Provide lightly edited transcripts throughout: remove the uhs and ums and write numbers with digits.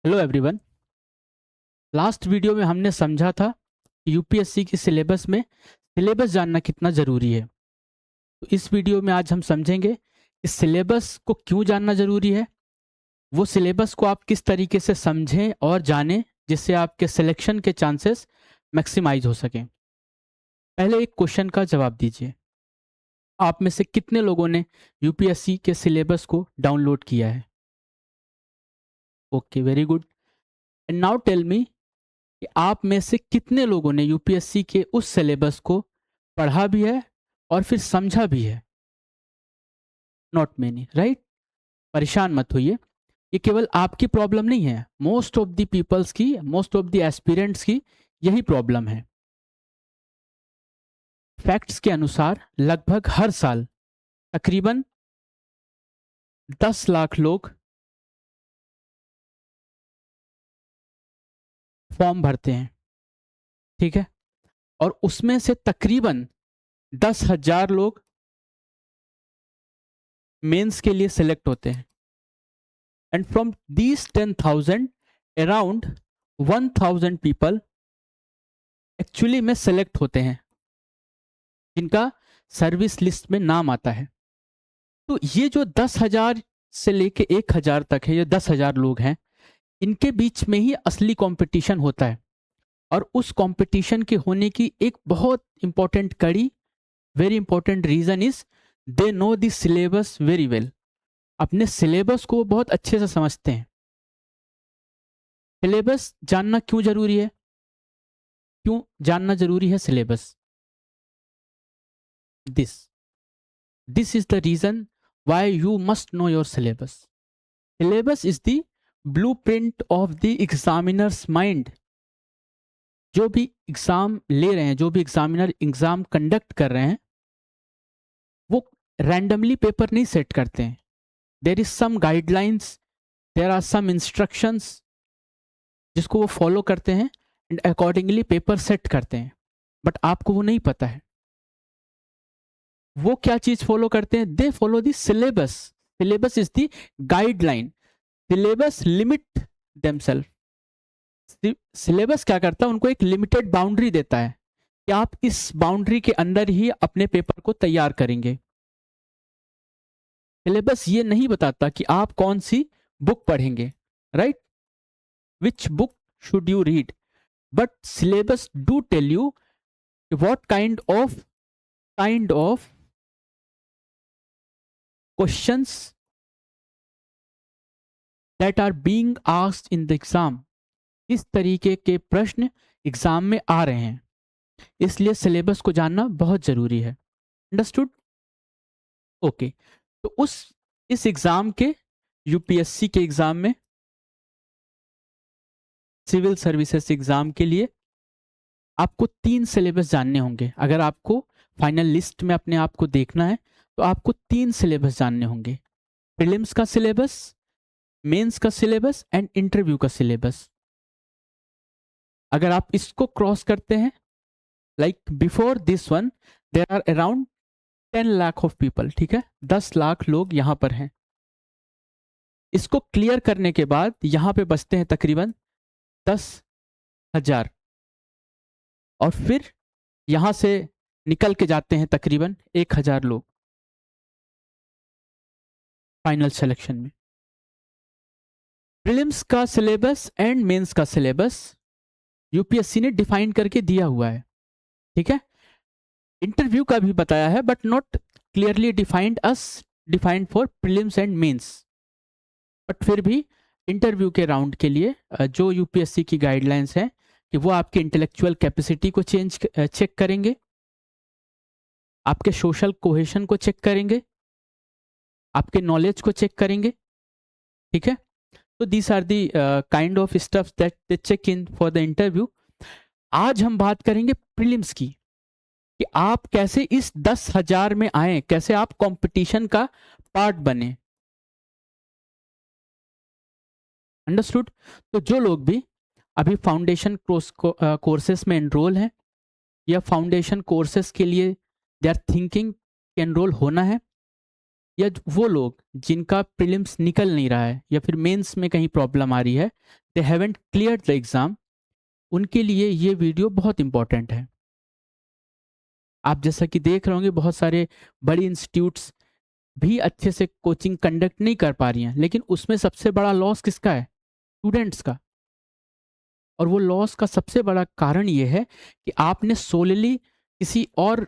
Hello everyone. Last video में हमने समझा था कि यूपीएससी की सिलेबस में सिलेबस जानना कितना ज़रूरी है। तो इस वीडियो में आज हम समझेंगे कि सिलेबस को क्यों जानना ज़रूरी है, वो सिलेबस को आप किस तरीके से समझें और जानें जिससे आपके सिलेक्शन के चांसेस मैक्सिमाइज हो सकें। पहले एक क्वेश्चन का जवाब दीजिए। आप में से कितने लोगों ने यूपीएससी के सिलेबस को डाउनलोड किया है? Okay, very good. And now tell me कि आप में से कितने लोगों ने यूपीएससी के उस सिलेबस को पढ़ा भी है और फिर समझा भी है? Not many, right? परेशान मत होइए, ये केवल आपकी प्रॉब्लम नहीं है, मोस्ट ऑफ द पीपल्स की, मोस्ट ऑफ द एस्पिरेंट्स की यही प्रॉब्लम है। फैक्ट्स के अनुसार लगभग हर साल तकरीबन 10 लाख लोग फॉर्म भरते हैं, ठीक है? और उसमें से तकरीबन 10,000 लोग मेंस के लिए सिलेक्ट होते हैं। And from these 10,000 around 1,000 people actually में सेलेक्ट होते हैं जिनका सर्विस लिस्ट में नाम आता है। तो ये जो 10,000 से लेके 1,000 तक है, ये 10,000 लोग हैं, इनके बीच में ही असली कंपटीशन होता है। और उस कंपटीशन के होने की एक बहुत इंपॉर्टेंट कड़ी, very important reason is they know the syllabus very well. अपने सिलेबस को बहुत अच्छे से समझते हैं। सिलेबस जानना क्यों जरूरी है? क्यों जानना जरूरी है syllabus? This this is the reason why you must know your syllabus. Syllabus is the blueprint of the examiner's mind. जो भी एग्जाम ले रहे हैं, जो भी एग्जामिनर एग्जाम कंडक्ट कर रहे हैं, वो रैंडमली पेपर नहीं सेट करते हैं। There is some guidelines, there are some instructions जिसको वो फॉलो करते हैं एंड अकॉर्डिंगली पेपर सेट करते हैं। बट आपको वो नहीं पता है। वो क्या चीज फॉलो करते हैं? They follow the syllabus. Syllabus is the guideline. Syllabus limit themselves. Syllabus क्या करता है? उनको एक लिमिटेड बाउंड्री देता है कि आप इस बाउंड्री के अंदर ही अपने पेपर को तैयार करेंगे। सिलेबस ये नहीं बताता कि आप कौन सी बुक पढ़ेंगे, right? Which book should you read, but syllabus do tell you what kind of questions that are being asked in the exam. इस तरीके के प्रश्न एग्जाम में आ रहे हैं, इसलिए सिलेबस को जानना बहुत जरूरी है। अंडरस्टूड? ओके। तो इस एग्जाम के, यूपीएससी के एग्जाम में, सिविल सर्विसेज एग्जाम के लिए आपको 3 सिलेबस जानने होंगे। अगर आपको फाइनल लिस्ट में अपने आप को देखना है तो आपको 3 सिलेबस जानने होंगे। प्रीलिम्स का सिलेबस, मेंस का सिलेबस एंड इंटरव्यू का सिलेबस। अगर आप इसको क्रॉस करते हैं, like before this one there are around 10 lakh of people, ठीक है? 10 लाख लोग यहां पर हैं। इसको क्लियर करने के बाद यहां पे बचते हैं तकरीबन 10,000, और फिर यहां से निकल के जाते हैं तकरीबन 1,000 लोग फाइनल सिलेक्शन में। प्रीलिम्स का सिलेबस एंड मेंस का सिलेबस यूपीएससी ने डिफाइन करके दिया हुआ है, ठीक है? इंटरव्यू का भी बताया है, but not clearly defined for prelims and mains. But फिर भी इंटरव्यू के राउंड के लिए जो यूपीएससी की गाइडलाइंस है कि वो आपकी इंटेलेक्चुअल कैपेसिटी को चेक करेंगे, आपके सोशल कोहेशन को चेक करेंगे, आपके नॉलेज को चेक करेंगे, ठीक है? तो these are the kind of stuffs that they check in for the interview. आज हम बात करेंगे प्रीलिम्स की, कि आप कैसे इस 10,000 में आए, कैसे आप कंपटीशन का पार्ट बने। अंडरस्टूड? तो जो लोग भी अभी फाउंडेशन कोर्सेस में एनरोल हैं या फाउंडेशन कोर्सेस के लिए दे आर थिंकिंग एनरोल होना है, या वो लोग जिनका प्रीलिम्स निकल नहीं रहा है या फिर मेंस में कहीं प्रॉब्लम आ रही है, they haven't cleared the exam, उनके लिए ये वीडियो बहुत इंपॉर्टेंट है। आप जैसा कि देख रहे होंगे बहुत सारे बड़ी इंस्टीट्यूट्स भी अच्छे से कोचिंग कंडक्ट नहीं कर पा रही हैं, लेकिन उसमें सबसे बड़ा लॉस किसका है? स्टूडेंट्स का। और वो लॉस का सबसे बड़ा कारण ये है कि आपने सोलली किसी और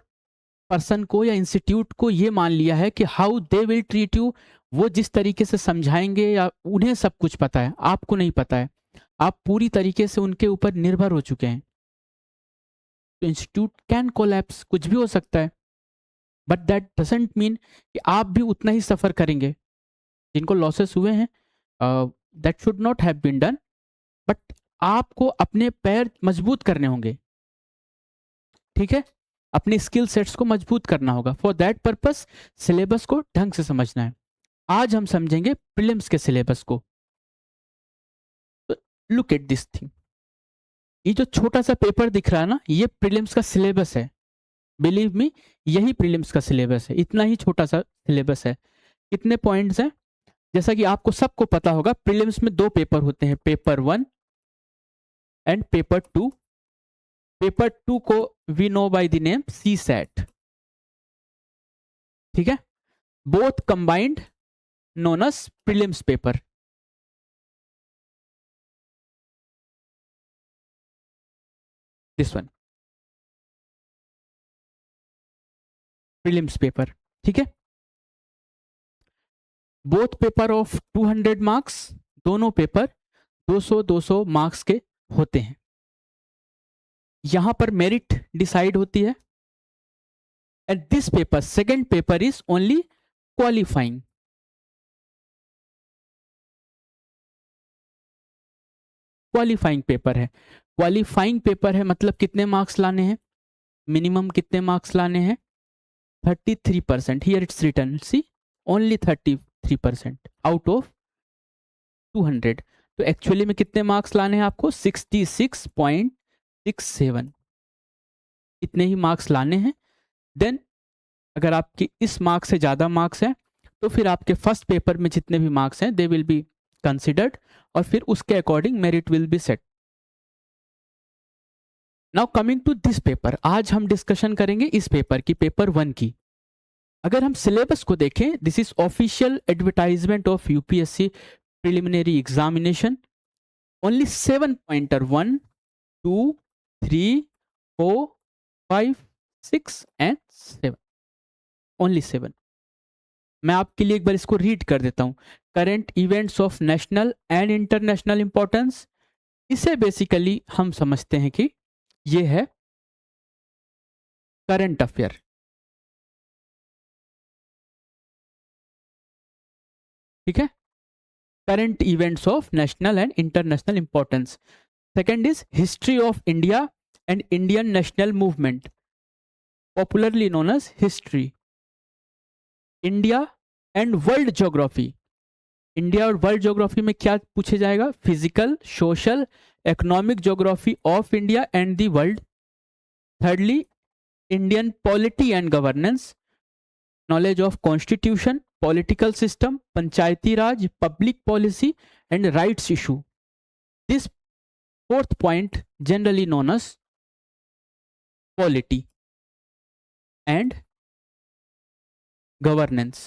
पर्सन को या इंस्टीट्यूट को ये मान लिया है कि how they will treat you, वो जिस तरीके से समझाएंगे या उन्हें सब कुछ पता है, आपको नहीं पता है। आप पूरी तरीके से उनके ऊपर निर्भर हो चुके हैं। तो इंस्टीट्यूट कैन कोलैप्स, कुछ भी हो सकता है, बट दैट डजंट मीन कि आप भी उतना ही सफर करेंगे। जिनको लॉसेस हुए हैं, that should not have been done, but आपको अपने पैर मजबूत करने होंगे, ठीक है? अपने स्किल सेट्स को मजबूत करना होगा। फॉर दैट पर्पस सिलेबस को ढंग से समझना है। आज हम समझेंगे प्रीलिम्स के सिलेबस को। लुक एट दिस थिंग, ये जो छोटा सा पेपर दिख रहा है ना, ये प्रीलिम्स का सिलेबस है। बिलीव मी, यही प्रीलिम्स का सिलेबस है। इतना ही छोटा सा सिलेबस है। कितने पॉइंट्स हैं? जैसा कि आपको सबको पता होगा, प्रीलिम्स में 2 पेपर होते हैं, पेपर 1 एंड पेपर 2। पेपर 2 को we know by the name CSAT, ठीक है? Both combined known as prelims paper. This one prelims paper, ठीक है? बोथ पेपर ऑफ 200 मार्क्स, दोनों पेपर 200-200 मार्क्स के होते हैं। यहां पर मेरिट डिसाइड होती है। And this paper, second paper, is only qualifying. Qualifying paper है। क्वालिफाइंग पेपर है मतलब कितने मार्क्स लाने हैं? मिनिमम कितने मार्क्स लाने हैं? 33%। Here it's written, see, only 33% out of 200। तो एक्चुअली में कितने मार्क्स लाने हैं आपको? 66.67, इतने ही मार्क्स लाने हैं। देन अगर आपकी इस मार्क्स से ज़्यादा मार्क्स हैं तो फिर आपके फर्स्ट पेपर में जितने भी मार्क्स हैं दे विल बी कंसिडर्ड, और फिर उसके according merit will be set. Now coming to this paper, आज हम डिस्कशन करेंगे इस पेपर की, पेपर 1 की। अगर हम सिलेबस को देखें, this is official advertisement of UPSC preliminary examination. Only 7 pointer, 1, 2, 3, 4, 5, 6 and 7, only 7। मैं आपके लिए एक बार इसको रीड कर देता हूं। Current events of national and international importance, इसे बेसिकली हम समझते हैं कि ये है करंट अफेयर, ठीक है? Current events of national and international importance. Second is history of India and Indian national movement, popularly known as history. India and world geography, India और वर्ल्ड ज्योग्राफी में क्या पूछे जाएगा? Physical, social, economic geography of India and the world. Thirdly, Indian polity and governance, knowledge of constitution, political system, Panchayati Raj, public policy and rights issue. This fourth point generally known as polity and governance.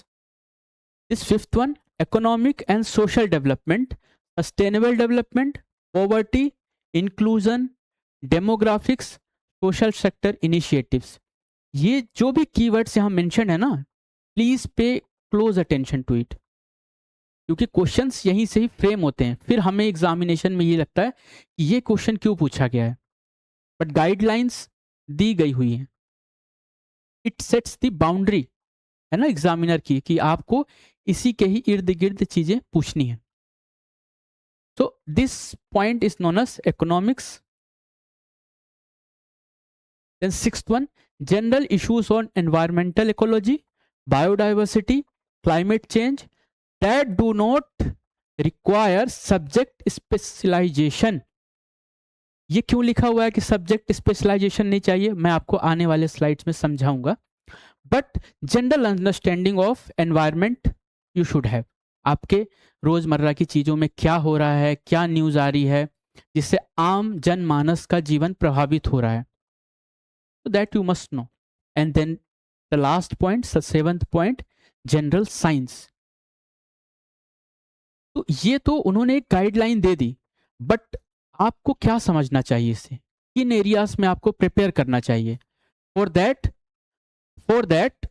This fifth one, economic and social development, sustainable development, poverty, inclusion, demographics, social sector initiatives. ये जो भी keywords यहाँ mention है ना, please pay close attention to it, क्योंकि questions यहीं से ही frame होते हैं। फिर हमें एग्जामिनेशन में ये लगता है कि ये क्वेश्चन क्यों पूछा गया है, बट गाइडलाइंस दी गई हुई है। इट सेट्स द बाउंड्री, है ना, एग्जामिनर की, कि आपको इसी के ही इर्द गिर्द चीजें पूछनी है। So this point is known as economics. Then sixth one, general issues on environmental ecology, biodiversity, climate change that do not require subject specialisation. ये क्यों लिखा हुआ है कि सब्जेक्ट स्पेशलाइजेशन नहीं चाहिए? मैं आपको आने वाले स्लाइड्स में समझाऊंगा। But general understanding of environment you should have. आपके रोजमर्रा की चीजों में क्या हो रहा है, क्या न्यूज आ रही है जिससे आम जनमानस का जीवन प्रभावित हो रहा है, तो that you must know. And then the last point, the seventh point, general science. तो ये तो उन्होंने एक गाइडलाइन दे दी, बट आपको क्या समझना चाहिए इससे, किन एरियाज में आपको प्रिपेयर करना चाहिए? For that for that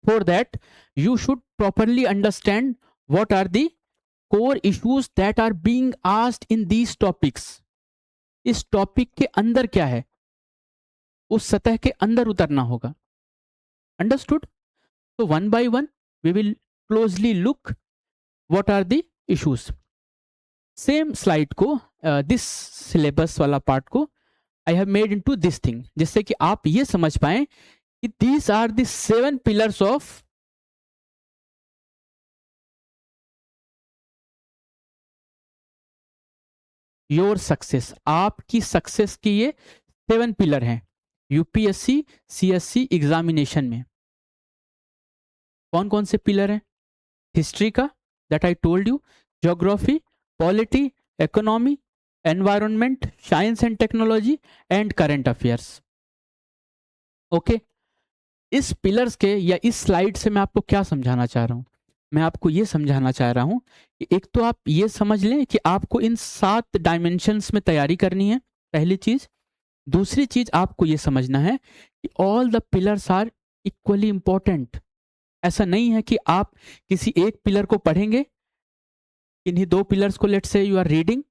for that you should properly understand what are the core issues that are being asked in these topics। इस टॉपिक के अंदर क्या है, उस सतह के अंदर उतरना होगा। अंडरस्टूड? तो one by one we will closely look what are the issues. Same slide को, दिस सिलेबस वाला पार्ट को I have made into this thing, जिससे कि आप ये समझ पाए कि these are the 7 pillars of your success. आपकी सक्सेस की ये 7 पिलर हैं यूपीएससी सीएससी एग्जामिनेशन में। कौन कौन से पिलर हैं? हिस्ट्री का, that I told you, geography, polity, economy, environment, science and technology and current affairs. Okay, इस पिलर्स के या इस स्लाइड से मैं आपको क्या समझाना चाह रहा हूं? मैं आपको यह समझाना चाह रहा हूं कि एक तो आप ये समझ लें कि आपको इन 7 डायमेंशंस में तैयारी करनी है, पहली चीज। दूसरी चीज आपको यह समझना है कि all the pillars are equally important. ऐसा नहीं है कि आप किसी एक पिलर को पढ़ेंगे, किन्हीं 2 पिलर्स को लेट से यू आर रीडिंग,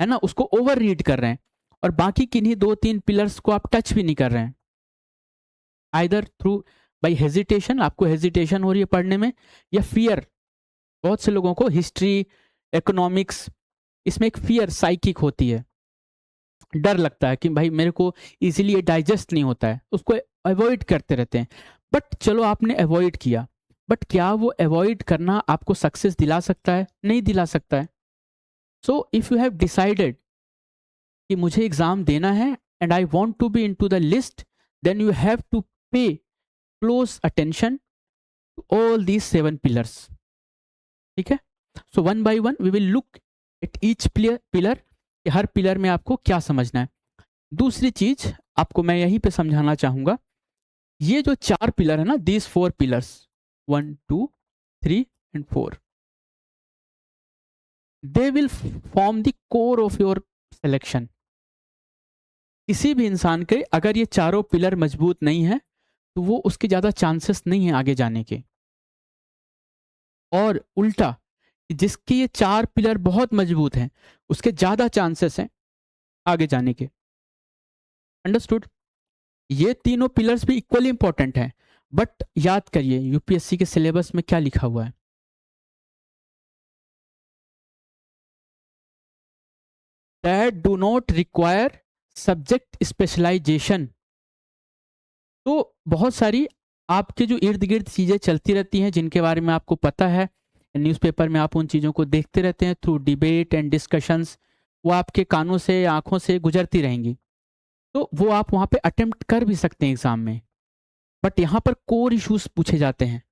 है ना, उसको ओवर रीड कर रहे हैं, और बाकी किन्हीं 2-3 पिलर्स को आप टच भी नहीं कर रहे हैं। आइदर थ्रू बाई हेजिटेशन, आपको हेजिटेशन हो रही है पढ़ने में, या फियर। बहुत से लोगों को हिस्ट्री, इकोनॉमिक्स, इसमें एक फियर साइकिक होती है, डर लगता है कि भाई मेरे को इजीली ये डाइजेस्ट नहीं होता है, उसको अवॉइड करते रहते हैं। बट चलो आपने अवॉइड किया, बट क्या वो अवॉइड करना आपको सक्सेस दिला सकता है? नहीं दिला सकता है। So if you have decided कि मुझे एग्जाम देना है and I want to be into the list, then you have to pay close attention to all these 7 pillars. ठीक है? So one by one we will look at each pillar, हर pillar में आपको क्या समझना है। दूसरी चीज आपको मैं यहीं पे समझाना चाहूंगा, ये जो 4 पिलर है ना, these 4 pillars, 1 2 3 and 4, they will form the core of your selection. किसी भी इंसान के अगर ये चारों पिलर मजबूत नहीं है तो वो उसके ज्यादा चांसेस नहीं है आगे जाने के। और उल्टा, जिसके ये 4 पिलर बहुत मजबूत हैं उसके ज्यादा चांसेस हैं आगे जाने के। अंडरस्टूड? ये तीनों पिलर्स भी इक्वली इंपॉर्टेंट हैं, बट याद करिए यूपीएससी के सिलेबस में क्या लिखा हुआ है। That do not require subject specialisation. तो बहुत सारी आपके जो इर्द गिर्द चीज़ें चलती रहती हैं जिनके बारे में आपको पता है, न्यूज़पेपर में आप उन चीज़ों को देखते रहते हैं थ्रू डिबेट एंड डिस्कशंस, वो आपके कानों से, आंखों से गुजरती रहेंगी, तो वो आप वहाँ पे अटेम्प्ट कर भी सकते हैं एग्जाम में। बट यहाँ पर कोर इश्यूज पूछे जाते हैं।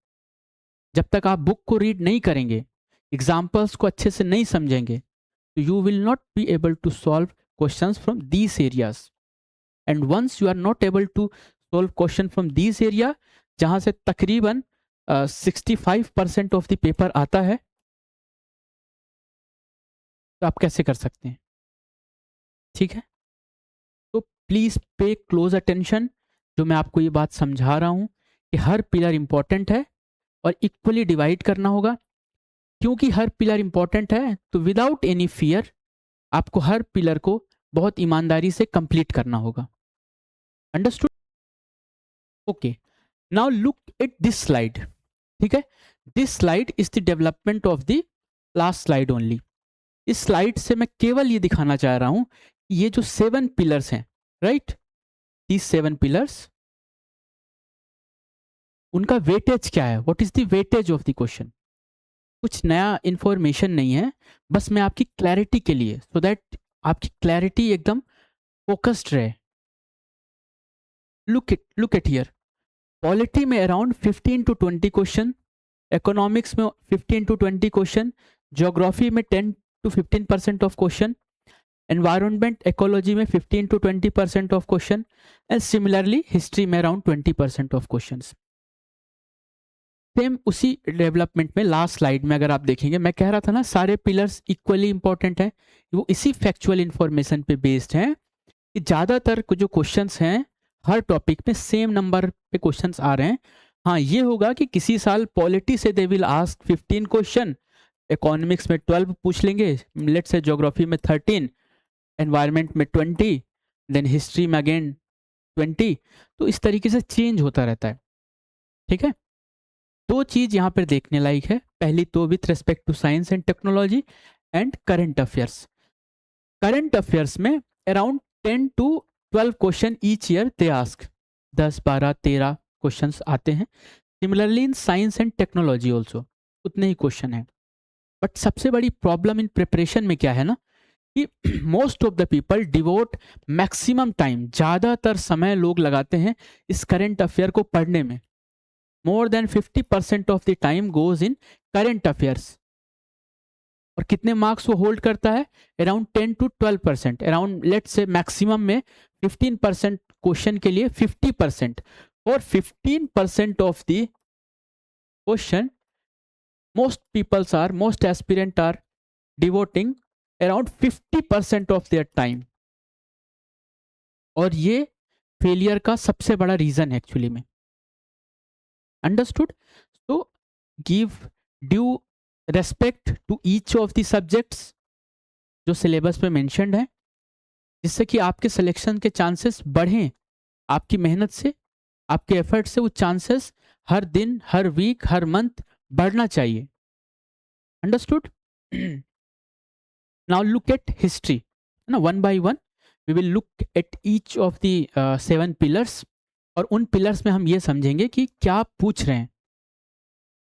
जब तक आप बुक को रीड नहीं करेंगे, एग्जाम्पल्स को अच्छे से नहीं समझेंगे, तो you will not be able to solve questions from these areas. And once you are not able to solve question from these area, जहां से तकरीबन 65% ऑफ द पेपर आता है, तो आप कैसे कर सकते हैं? ठीक है? तो प्लीज पे क्लोज अटेंशन। जो मैं आपको ये बात समझा रहा हूं कि हर पिलर इंपॉर्टेंट है और इक्वली डिवाइड करना होगा। क्योंकि हर पिलर इंपॉर्टेंट है तो विदाउट एनी फियर आपको हर पिलर को बहुत ईमानदारी से कंप्लीट करना होगा। Understood? Okay, now look at this slide. ठीक है? This slide is the development of the last slide only. इस स्लाइड से मैं केवल ये दिखाना चाह रहा हूं कि ये जो 7 पिलर्स हैं, राइट, these 7 पिलर्स, उनका वेटेज क्या है, what is the weightage of the question. कुछ नया इंफॉर्मेशन नहीं है, बस मैं आपकी क्लैरिटी के लिए, सो दैट आपकी क्लैरिटी एकदम फोकस्ड रहे। लुक एट हियर, पॉलिटी में अराउंड 15 to 20 क्वेश्चन, इकोनॉमिक्स में 15 to 20 क्वेश्चन, ज्योग्राफी में 10 to 15% of question, environment ecology में 15 to 20% of question, and similarly history में अराउंड 20% ऑफ क्वेश्चन। सेम उसी डेवलपमेंट में लास्ट स्लाइड में अगर आप देखेंगे, मैं कह रहा था ना सारे पिलर्स इक्वली इंपॉर्टेंट हैं, वो इसी फैक्चुअल इंफॉर्मेशन पे बेस्ड हैं कि ज़्यादातर जो क्वेश्चंस हैं हर टॉपिक में सेम नंबर पे क्वेश्चंस आ रहे हैं। हाँ, ये होगा कि किसी साल पॉलिटी से दे विल आस्क 15 क्वेश्चन, इकोनॉमिक्स में 12 पूछ लेंगे, लेट से ज्योग्राफी में 13, एनवायरनमेंट में 20, देन हिस्ट्री में अगेन 20। तो इस तरीके से चेंज होता रहता है। ठीक है, दो चीज यहाँ पर देखने लायक है। पहली तो with respect to science and technology and current affairs. Current affairs में around 10 to 12 question each year they ask, 10, 12, 13 questions आते हैं। Similarly in science and technology also उतने ही क्वेश्चन हैं। बट सबसे बड़ी प्रॉब्लम इन प्रिपरेशन में क्या है ना कि most of the people devote maximum time, ज़्यादातर समय लोग लगाते हैं इस करंट अफेयर को पढ़ने में। More than 50% of the time goes in current affairs. और कितने मार्क्स वो होल्ड करता है? Around 10 to 12%। अराउंड लेट से मैक्सिमम में 15% क्वेश्चन के लिए 50%, और 15% of the question most aspirant are devoting around 50% of their time। और ये फेलियर का सबसे बड़ा रीजन है एक्चुअली में। अंडरस्टूड? तो give due respect to each of the subjects जो सिलेबस में मेंशन्ड है, जिससे कि आपके सिलेक्शन के चांसेस बढ़ें। आपकी मेहनत से, आपके एफर्ट से वो चांसेस हर दिन, हर वीक, हर मंथ बढ़ना चाहिए। Understood? Now look at history ना, one by one we will look at each of the 7 pillars, और उन पिलर्स में हम ये समझेंगे कि क्या पूछ रहे हैं।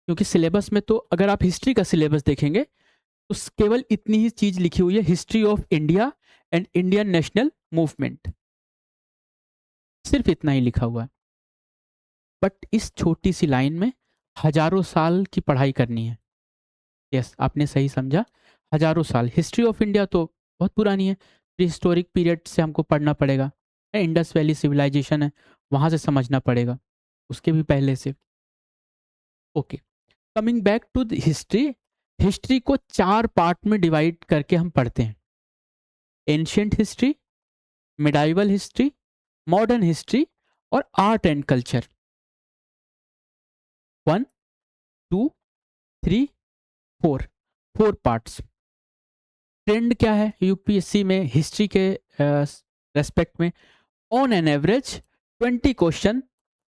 क्योंकि सिलेबस में तो अगर आप हिस्ट्री का सिलेबस देखेंगे तो केवल इतनी ही चीज लिखी हुई है, history of India and Indian national movement, सिर्फ इतना ही लिखा हुआ है। बट इस छोटी सी लाइन में हजारों साल की पढ़ाई करनी है। यस, आपने सही समझा, हजारों साल। हिस्ट्री ऑफ इंडिया तो बहुत पुरानी है, प्री हिस्टोरिक पीरियड से हमको पढ़ना पड़ेगा। इंडस वैली सिविलाइजेशन है, वहां से समझना पड़ेगा, उसके भी पहले से। Okay, coming back to the history. History को 4 पार्ट में डिवाइड करके हम पढ़ते हैं। Ancient history, medieval history, modern history और art and culture. 1, 2, 3, 4 parts. Trend क्या है यूपीएससी में हिस्ट्री के रेस्पेक्ट में? On an average 20 question,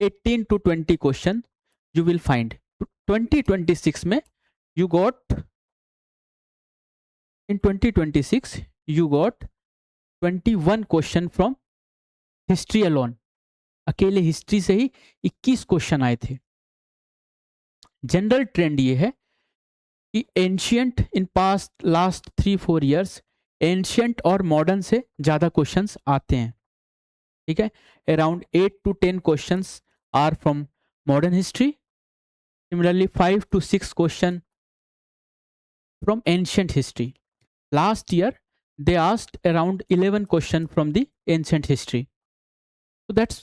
18 to 20 question you will find. 2026 में you got, in 2026 you got 21 question from history alone. अकेले history से ही 21 question आए थे। जनरल ट्रेंड ये है कि ancient in past last 3-4 years ancient और मॉडर्न से ज़्यादा क्वेश्चंस आते हैं। ठीक है, around 8 to 10 questions are from modern history, similarly 5 to 6 question from ancient history. Last year they asked around 11 question from the ancient history. So that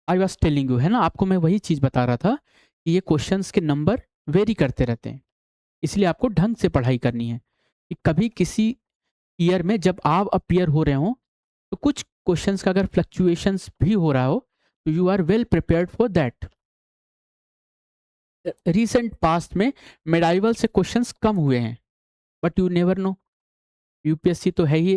I was telling you, है ना, आपको मैं वही चीज बता रहा था कि ये क्वेश्चंस के नंबर वेरी करते रहते हैं, इसलिए आपको ढंग से पढ़ाई करनी है कि कभी किसी ईयर में जब आप अपीयर हो रहे हो तो कुछ क्वेश्चंस का अगर फ्लक्चुएशंस भी हो रहा हो तो you are well prepared for that. Recent past में मेडाइवल से क्वेश्चंस कम हुए हैं, but you never know, UPSC तो है ही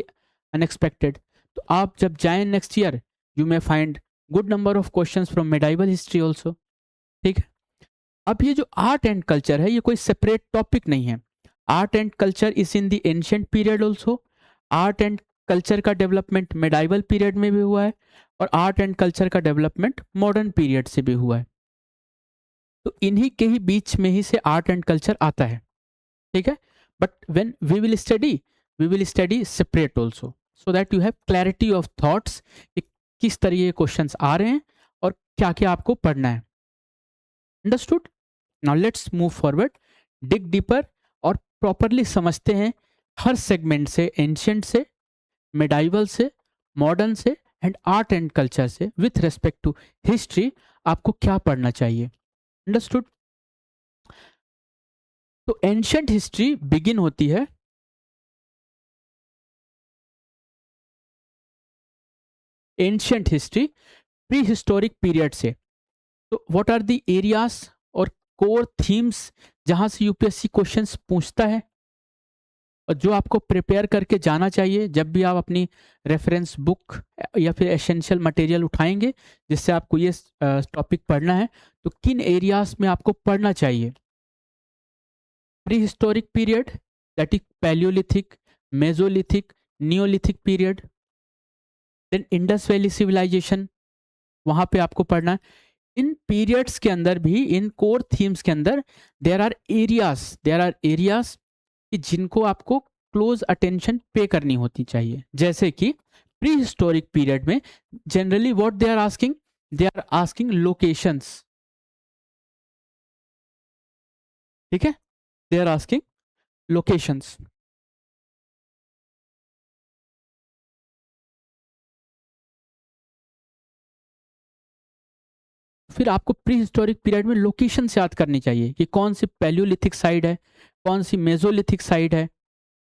अनएक्सपेक्टेड। तो आप जब जाएं next year you may find good number of questions from medieval history also. ठीक है, अब ये जो आर्ट एंड कल्चर है ये कोई सेपरेट टॉपिक नहीं है। Art and culture is in the ancient period also. Art and culture का डेवलपमेंट मेडाइवल पीरियड में भी हुआ है, और आर्ट एंड कल्चर का डेवलपमेंट मॉडर्न पीरियड से भी हुआ है। तो इन्हीं के ही बीच में ही से आर्ट एंड कल्चर आता है। ठीक है, but when we will study separate also, so that you have clarity of thoughts कि किस तरह के क्वेश्चंस आ रहे हैं और क्या क्या आपको पढ़ना है। Understood? Now let's move forward, dig deeper और प्रॉपरली समझते हैं हर सेगमेंट से, एंशियंट से, मेडाइवल से, मॉडर्न से एंड आर्ट एंड कल्चर से विथ रेस्पेक्ट टू हिस्ट्री आपको क्या पढ़ना चाहिए। अंडरस्टूड? तो एंशियंट हिस्ट्री बिगिन होती है ancient history pre historic period से। तो व्हाट आर द एरियाज और कोर थीम्स जहां से यूपीएससी क्वेश्चंस पूछता है और जो आपको प्रिपेयर करके जाना चाहिए जब भी आप अपनी रेफरेंस बुक या फिर एसेंशियल मटेरियल उठाएंगे जिससे आपको ये टॉपिक पढ़ना है, तो किन एरियाज में आपको पढ़ना चाहिए। Pre historic period, that is paleolithic, mesolithic, neolithic period. Then Indus valley civilization, वहां पे आपको पढ़ना है। इन पीरियड्स के अंदर भी, इन कोर थीम्स के अंदर देयर आर एरियाज कि जिनको आपको क्लोज अटेंशन पे करनी होती चाहिए। जैसे कि प्री हिस्टोरिक पीरियड में generally what they are asking locations. ठीक है, दे आर आस्किंग लोकेशंस। फिर आपको प्री हिस्टोरिक पीरियड में लोकेशन याद करनी चाहिए कि कौन सी पैलियोलिथिक साइड है, कौन सी मेजोलिथिक साइड है,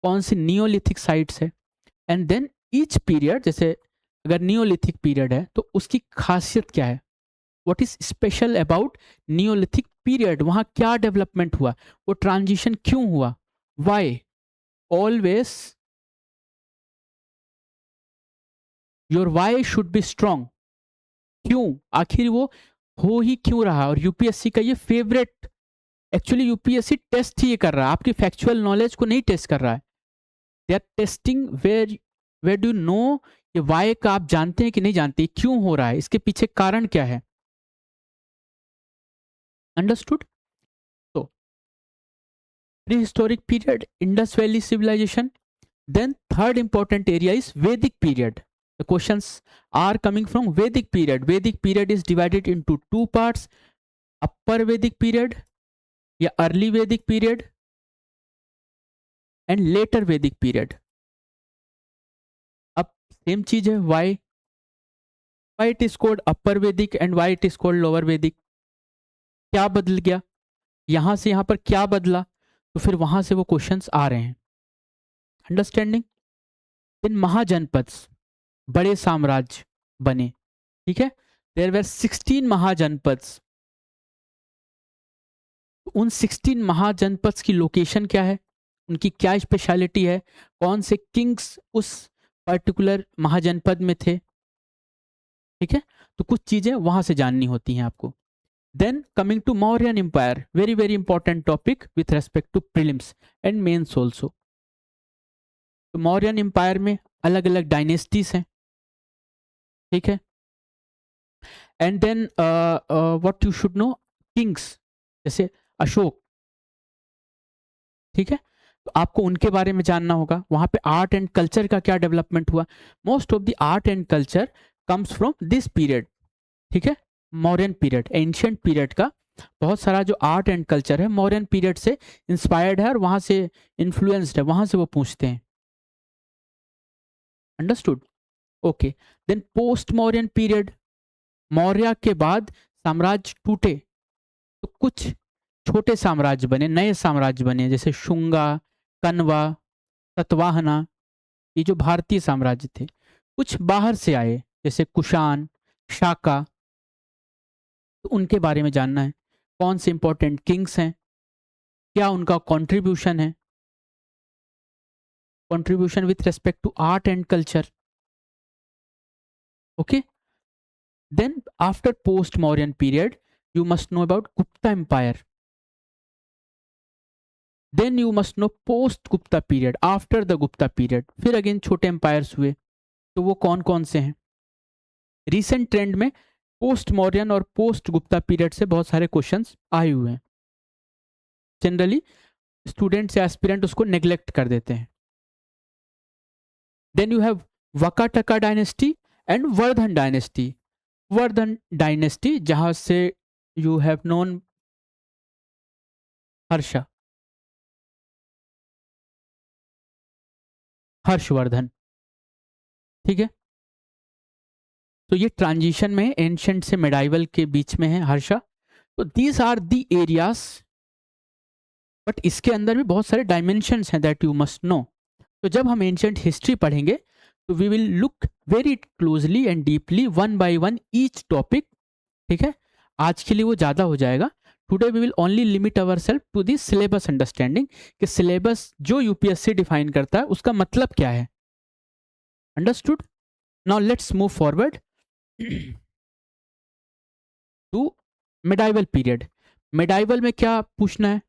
कौन सी नियोलिथिक साइड्स है। एंड देन ईच पीरियड, जैसे अगर नियोलिथिक पीरियड है तो उसकी खासियत क्या है, what is special about neolithic period, वहां क्या डेवलपमेंट हुआ, वो ट्रांजिशन क्यों हुआ, why. Always your why should be strong. क्यों, आखिर वो हो ही क्यों रहा। और यूपीएससी का ये फेवरेट, एक्चुअली यूपीएससी टेस्ट ही ये कर रहा है, आपकी फैक्चुअल नॉलेज को नहीं टेस्ट कर रहा है। They are testing where do know, ये वाई का आप जानते हैं कि नहीं जानते, क्यों हो रहा है, इसके पीछे कारण क्या है। अंडरस्टूड? तो pre historic period, Indus valley civilization. Then third important area is Vedic period. The questions are coming from Vedic period. Vedic period is divided into two parts: Upper Vedic period या early Vedic period and later Vedic period. अब same चीज है, why it is called Upper Vedic and why it is called Lower Vedic? क्या बदल गया, यहां से यहां पर क्या बदला, तो फिर वहां से वो क्वेश्चंस आ रहे हैं। अंडरस्टैंडिंग? इन महाजनपद, बड़े साम्राज्य बने। ठीक है, देयर वर 16 महाजनपद। उन 16 महाजनपद की लोकेशन क्या है, उनकी क्या स्पेशलिटी है, कौन से किंग्स उस पर्टिकुलर महाजनपद में थे। ठीक है, तो कुछ चीजें वहां से जाननी होती हैं आपको। Then coming to Mauryan empire, very very important topic with respect to prelims and mains also. तो मौर्यन एम्पायर में अलग अलग डायनेस्टीज हैं। ठीक है, and then what you should know, kings जैसे अशोक। ठीक है, तो आपको उनके बारे में जानना होगा। वहां पे आर्ट एंड कल्चर का क्या डेवलपमेंट हुआ, most of the art and culture comes from this period. ठीक है, मौर्यन पीरियड, एंशियंट पीरियड का बहुत सारा जो आर्ट एंड कल्चर है मौर्यन पीरियड से इंस्पायर्ड है और वहां से इन्फ्लुएंस्ड है, वहां से वो पूछते हैं। Understood? Okay, then post Mauryan period, Maurya के बाद साम्राज्य टूटे तो कुछ छोटे साम्राज्य बने, नए साम्राज्य बने, जैसे शुंगा, कन्वा, सतवाहना, ये जो भारतीय साम्राज्य थे। कुछ बाहर से आए जैसे कुषाण, शाका, तो उनके बारे में जानना है। कौन से इंपॉर्टेंट किंग्स हैं, क्या उनका कंट्रीब्यूशन है, contribution with respect to art and culture. Okay, then after post Mauryan period you must know about Gupta empire. Then you must know post Gupta period, after the Gupta period फिर अगेन छोटे एम्पायर्स हुए, तो वो कौन कौन से हैं। रिसेंट ट्रेंड में पोस्ट मौर्यन और पोस्ट गुप्ता पीरियड से बहुत सारे क्वेश्चंस आए हुए हैं। जनरली स्टूडेंट्स या एस्पिरेंट उसको नेग्लेक्ट कर देते हैं। Then you have Vakataka dynasty and Vardhana dynasty. Vardhana dynasty, जहां से you have known Harsha, Harshavardhana, ठीक है। तो ये ट्रांजिशन में एंशंट से मेडाइवल के बीच में है हर्षा। तो these are the areas, but इसके अंदर भी बहुत सारे डायमेंशंस हैं दैट यू मस्ट नो। तो जब हम एंशंट हिस्ट्री पढ़ेंगे तो we will look very closely and deeply one by one each topic, ठीक है। आज के लिए वो ज़्यादा हो जाएगा। Today we will only limit our self to the syllabus understanding, कि सिलेबस जो यूपीएससी डिफाइन करता है उसका मतलब क्या है। Understood. Now let's move forward to medieval period. Medieval में क्या पूछना है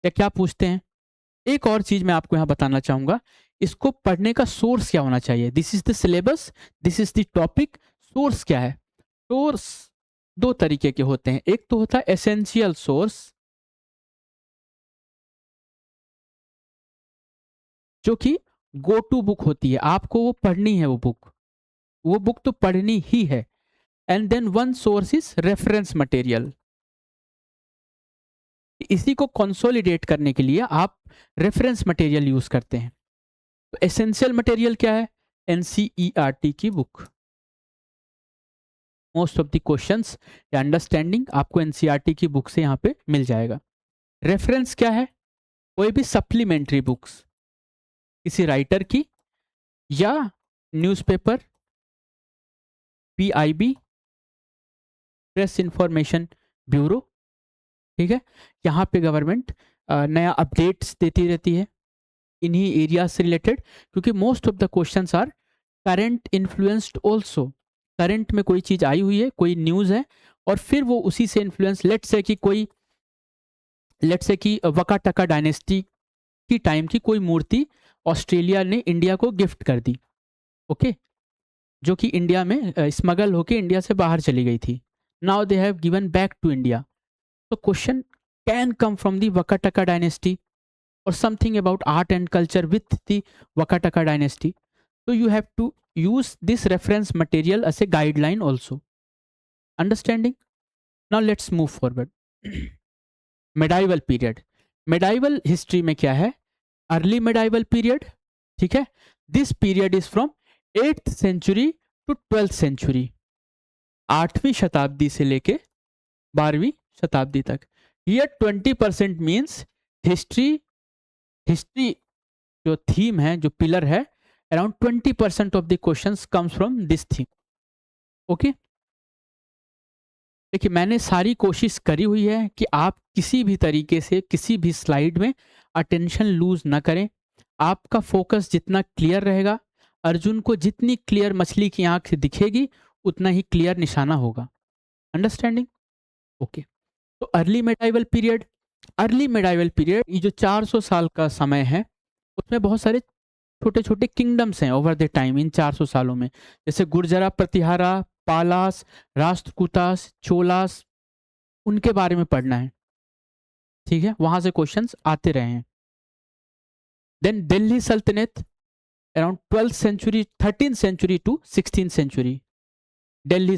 या क्या पूछते हैं? एक और चीज मैं आपको यहां बताना चाहूंगा, इसको पढ़ने का सोर्स क्या होना चाहिए। This is the syllabus, this is the topic. Source क्या है? सोर्स दो तरीके के होते हैं। एक तो होता है एसेंशियल सोर्स, जो कि गो टू बुक होती है, आपको वो पढ़नी है, वो बुक तो पढ़नी ही है। And then one source is reference material. इसी को कंसोलिडेट करने के लिए आप रेफरेंस मटेरियल यूज करते हैं। तो एसेंशियल मटेरियल क्या है? एनसीईआरटी की book. Most of the questions या अंडरस्टैंडिंग आपको एनसीईआरटी की बुक से यहाँ पे मिल जाएगा। रेफरेंस क्या है? कोई भी सप्लीमेंट्री बुक्स किसी राइटर की, या newspaper, PIB, press information bureau, ठीक है। यहाँ पे गवर्नमेंट नया अपडेट्स देती रहती है इन्हीं एरिया से रिलेटेड, क्योंकि most of the questions are current influenced also. Current में कोई चीज आई हुई है, कोई न्यूज है, और फिर वो उसी से इन्फ्लुएंस, लेट्स से कि वका टका डायनेस्टी की टाइम की कोई मूर्ति ऑस्ट्रेलिया ने इंडिया को गिफ्ट कर दी, ओके, जो कि इंडिया में स्मगल होके इंडिया से बाहर चली गई थी। Now they have given back to India. तो question can come from the Vakataka dynasty or something about art and culture with the Wakataka dynasty. So you have to use this reference material as a guideline also. Understanding? Now let's move forward. Medieval period. Medieval history में क्या है? Early medieval period, ठीक है। This period is from 8th century to 12th century. 8वीं शताब्दी से लेके 12वीं शताब्दी तक। Here 20% means history, हिस्ट्री जो थीम है, जो पिलर है, around 20% of the questions comes from this theme, okay. देखिए, मैंने सारी कोशिश करी हुई है कि आप किसी भी तरीके से किसी भी स्लाइड में अटेंशन लूज ना करें। आपका फोकस जितना क्लियर रहेगा, अर्जुन को जितनी क्लियर मछली की आंख से दिखेगी उतना ही क्लियर निशाना होगा। अंडरस्टैंडिंग? ओके। तो अर्ली मेडाइवल पीरियड, ये जो 400 साल का समय है, उसमें बहुत सारे छोटे छोटे किंगडम्स हैं ओवर द टाइम इन 400 सालों में। जैसे गुर्जरा प्रतिहारा, पालास, राष्ट्रकूटास, चोलास, उनके बारे में पढ़ना है, ठीक है। वहां से क्वेश्चंस आते रहे हैं। देन दिल्ली सल्तनत, around 12th century, 13th century to 16th century। Delhi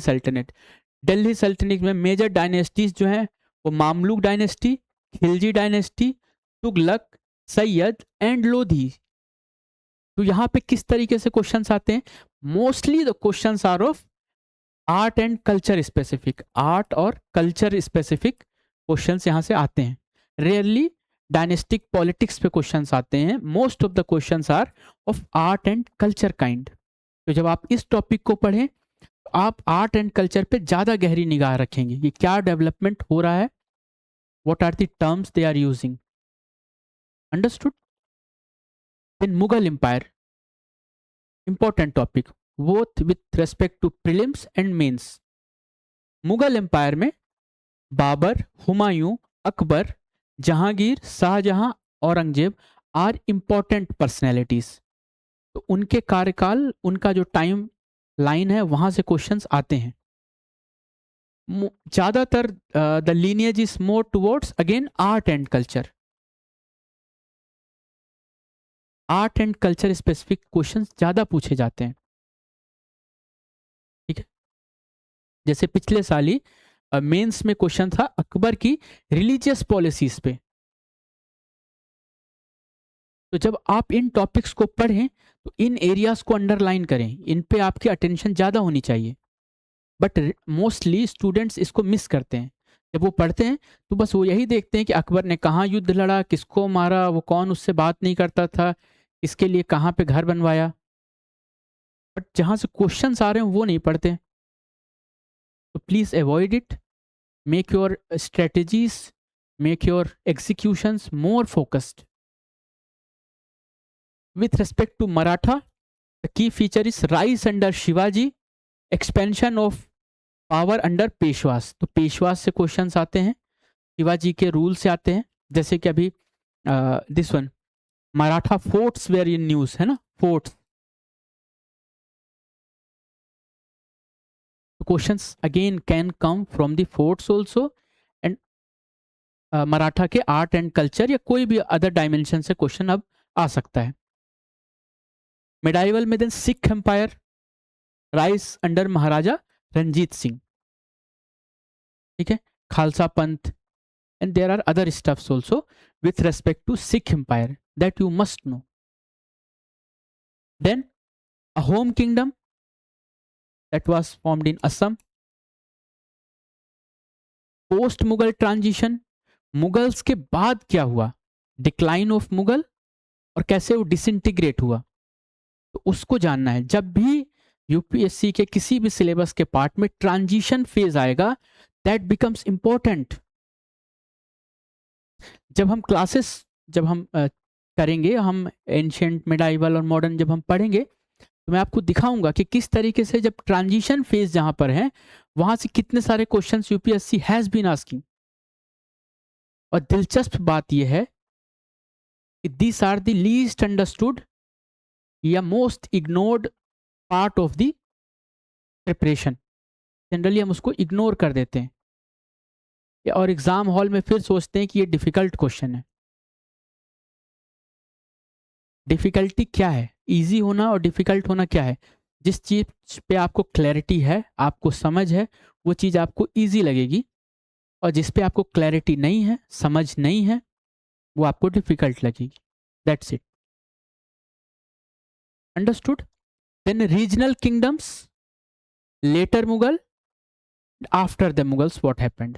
सल्तनत में मेजर डायनेस्टीज जो हैं वो Mamluk dynasty, Khilji dynasty, Tughlaq, Sayyid and Lodhi. तो यहाँ पे किस तरीके से क्वेश्चंस आते हैं? Mostly the questions are of art and culture specific. Art और कल्चर स्पेसिफिक क्वेश्चंस यहाँ से आते हैं। रेयरली डायनेस्टिक पॉलिटिक्स पे क्वेश्चंस आते हैं। Most of the questions are of art and culture kind. तो जब आप इस टॉपिक को पढ़ें तो आप आर्ट एंड कल्चर पे ज़्यादा गहरी निगाह रखेंगे कि क्या डेवलपमेंट हो रहा है, what are the terms they are using. Understood? Then Mughal Empire, important topic, both with respect to prelims and mains. Mughal empire में Babur, Humayun, Akbar, Jahangir, Shah Jahan, Aurangzeb are important personalities. तो उनके कार्यकाल, उनका जो टाइम लाइन है, वहां से क्वेश्चंस आते हैं। ज्यादातर the lineage is more towards again art and culture. Art and culture specific questions ज्यादा पूछे जाते हैं, ठीक है। जैसे पिछले साल ही मेंस में क्वेश्चन था अकबर की रिलीजियस पॉलिसीज पे। तो जब आप इन टॉपिक्स को पढ़ें तो इन एरियाज को अंडरलाइन करें, इन पे आपकी अटेंशन ज़्यादा होनी चाहिए। बट मोस्टली स्टूडेंट्स इसको मिस करते हैं। जब वो पढ़ते हैं तो बस वो यही देखते हैं कि अकबर ने कहाँ युद्ध लड़ा, किसको मारा, वो कौन उससे बात नहीं करता था, इसके लिए कहाँ पे घर बनवाया। बट जहाँ से क्वेश्चंस आ रहे हैं वो नहीं पढ़ते। तो please avoid it, make your strategies, make your executions more focused. With respect to Maratha, the key feature is rise under Shivaji, expansion of power under Peshwas. तो पेशवास से क्वेश्चंस आते हैं, शिवाजी के रूल से आते हैं। जैसे कि अभी this one, Maratha forts were in news, है ना, forts. Questions again can come from the forts also, and Maratha के आर्ट एंड कल्चर या कोई भी अदर डायमेंशन से क्वेश्चन अब आ सकता है। मिडाइवल में then Sikh empire rise under Maharaja Ranjit Singh, ठीक है, खालसा पंथ, and there are other stuffs also with respect to Sikh empire that you must know. Then a home kingdom that was formed in Assam. Post Mughal transition, Mughals के बाद क्या हुआ, decline of Mughal, और कैसे वो डिसइंटीग्रेट हुआ, तो उसको जानना है। जब भी यूपीएससी के किसी भी सिलेबस के पार्ट में ट्रांजिशन फेज आएगा, दैट बिकम्स इंपॉर्टेंट। जब हम क्लासेस जब हम करेंगे, हम एंशिएंट, मिडाइवल और मॉडर्न जब हम पढ़ेंगे, तो मैं आपको दिखाऊंगा कि किस तरीके से जब ट्रांजिशन फेज जहां पर है वहां से कितने सारे questions UPSC has been asking. और दिलचस्प बात यह है कि this are the least understood या most ignored part of the preparation. Generally हम उसको इग्नोर कर देते हैं और एग्जाम हॉल में फिर सोचते हैं कि ये डिफिकल्ट क्वेश्चन है। डिफिकल्टी क्या है, इजी होना और डिफिकल्ट होना क्या है? जिस चीज पे आपको क्लैरिटी है, आपको समझ है, वो चीज आपको इजी लगेगी, और जिस पे आपको क्लैरिटी नहीं है, समझ नहीं है, वो आपको डिफिकल्ट लगेगी। That's it, understood? Then regional kingdoms, later Mughal, after the Mughals what happened.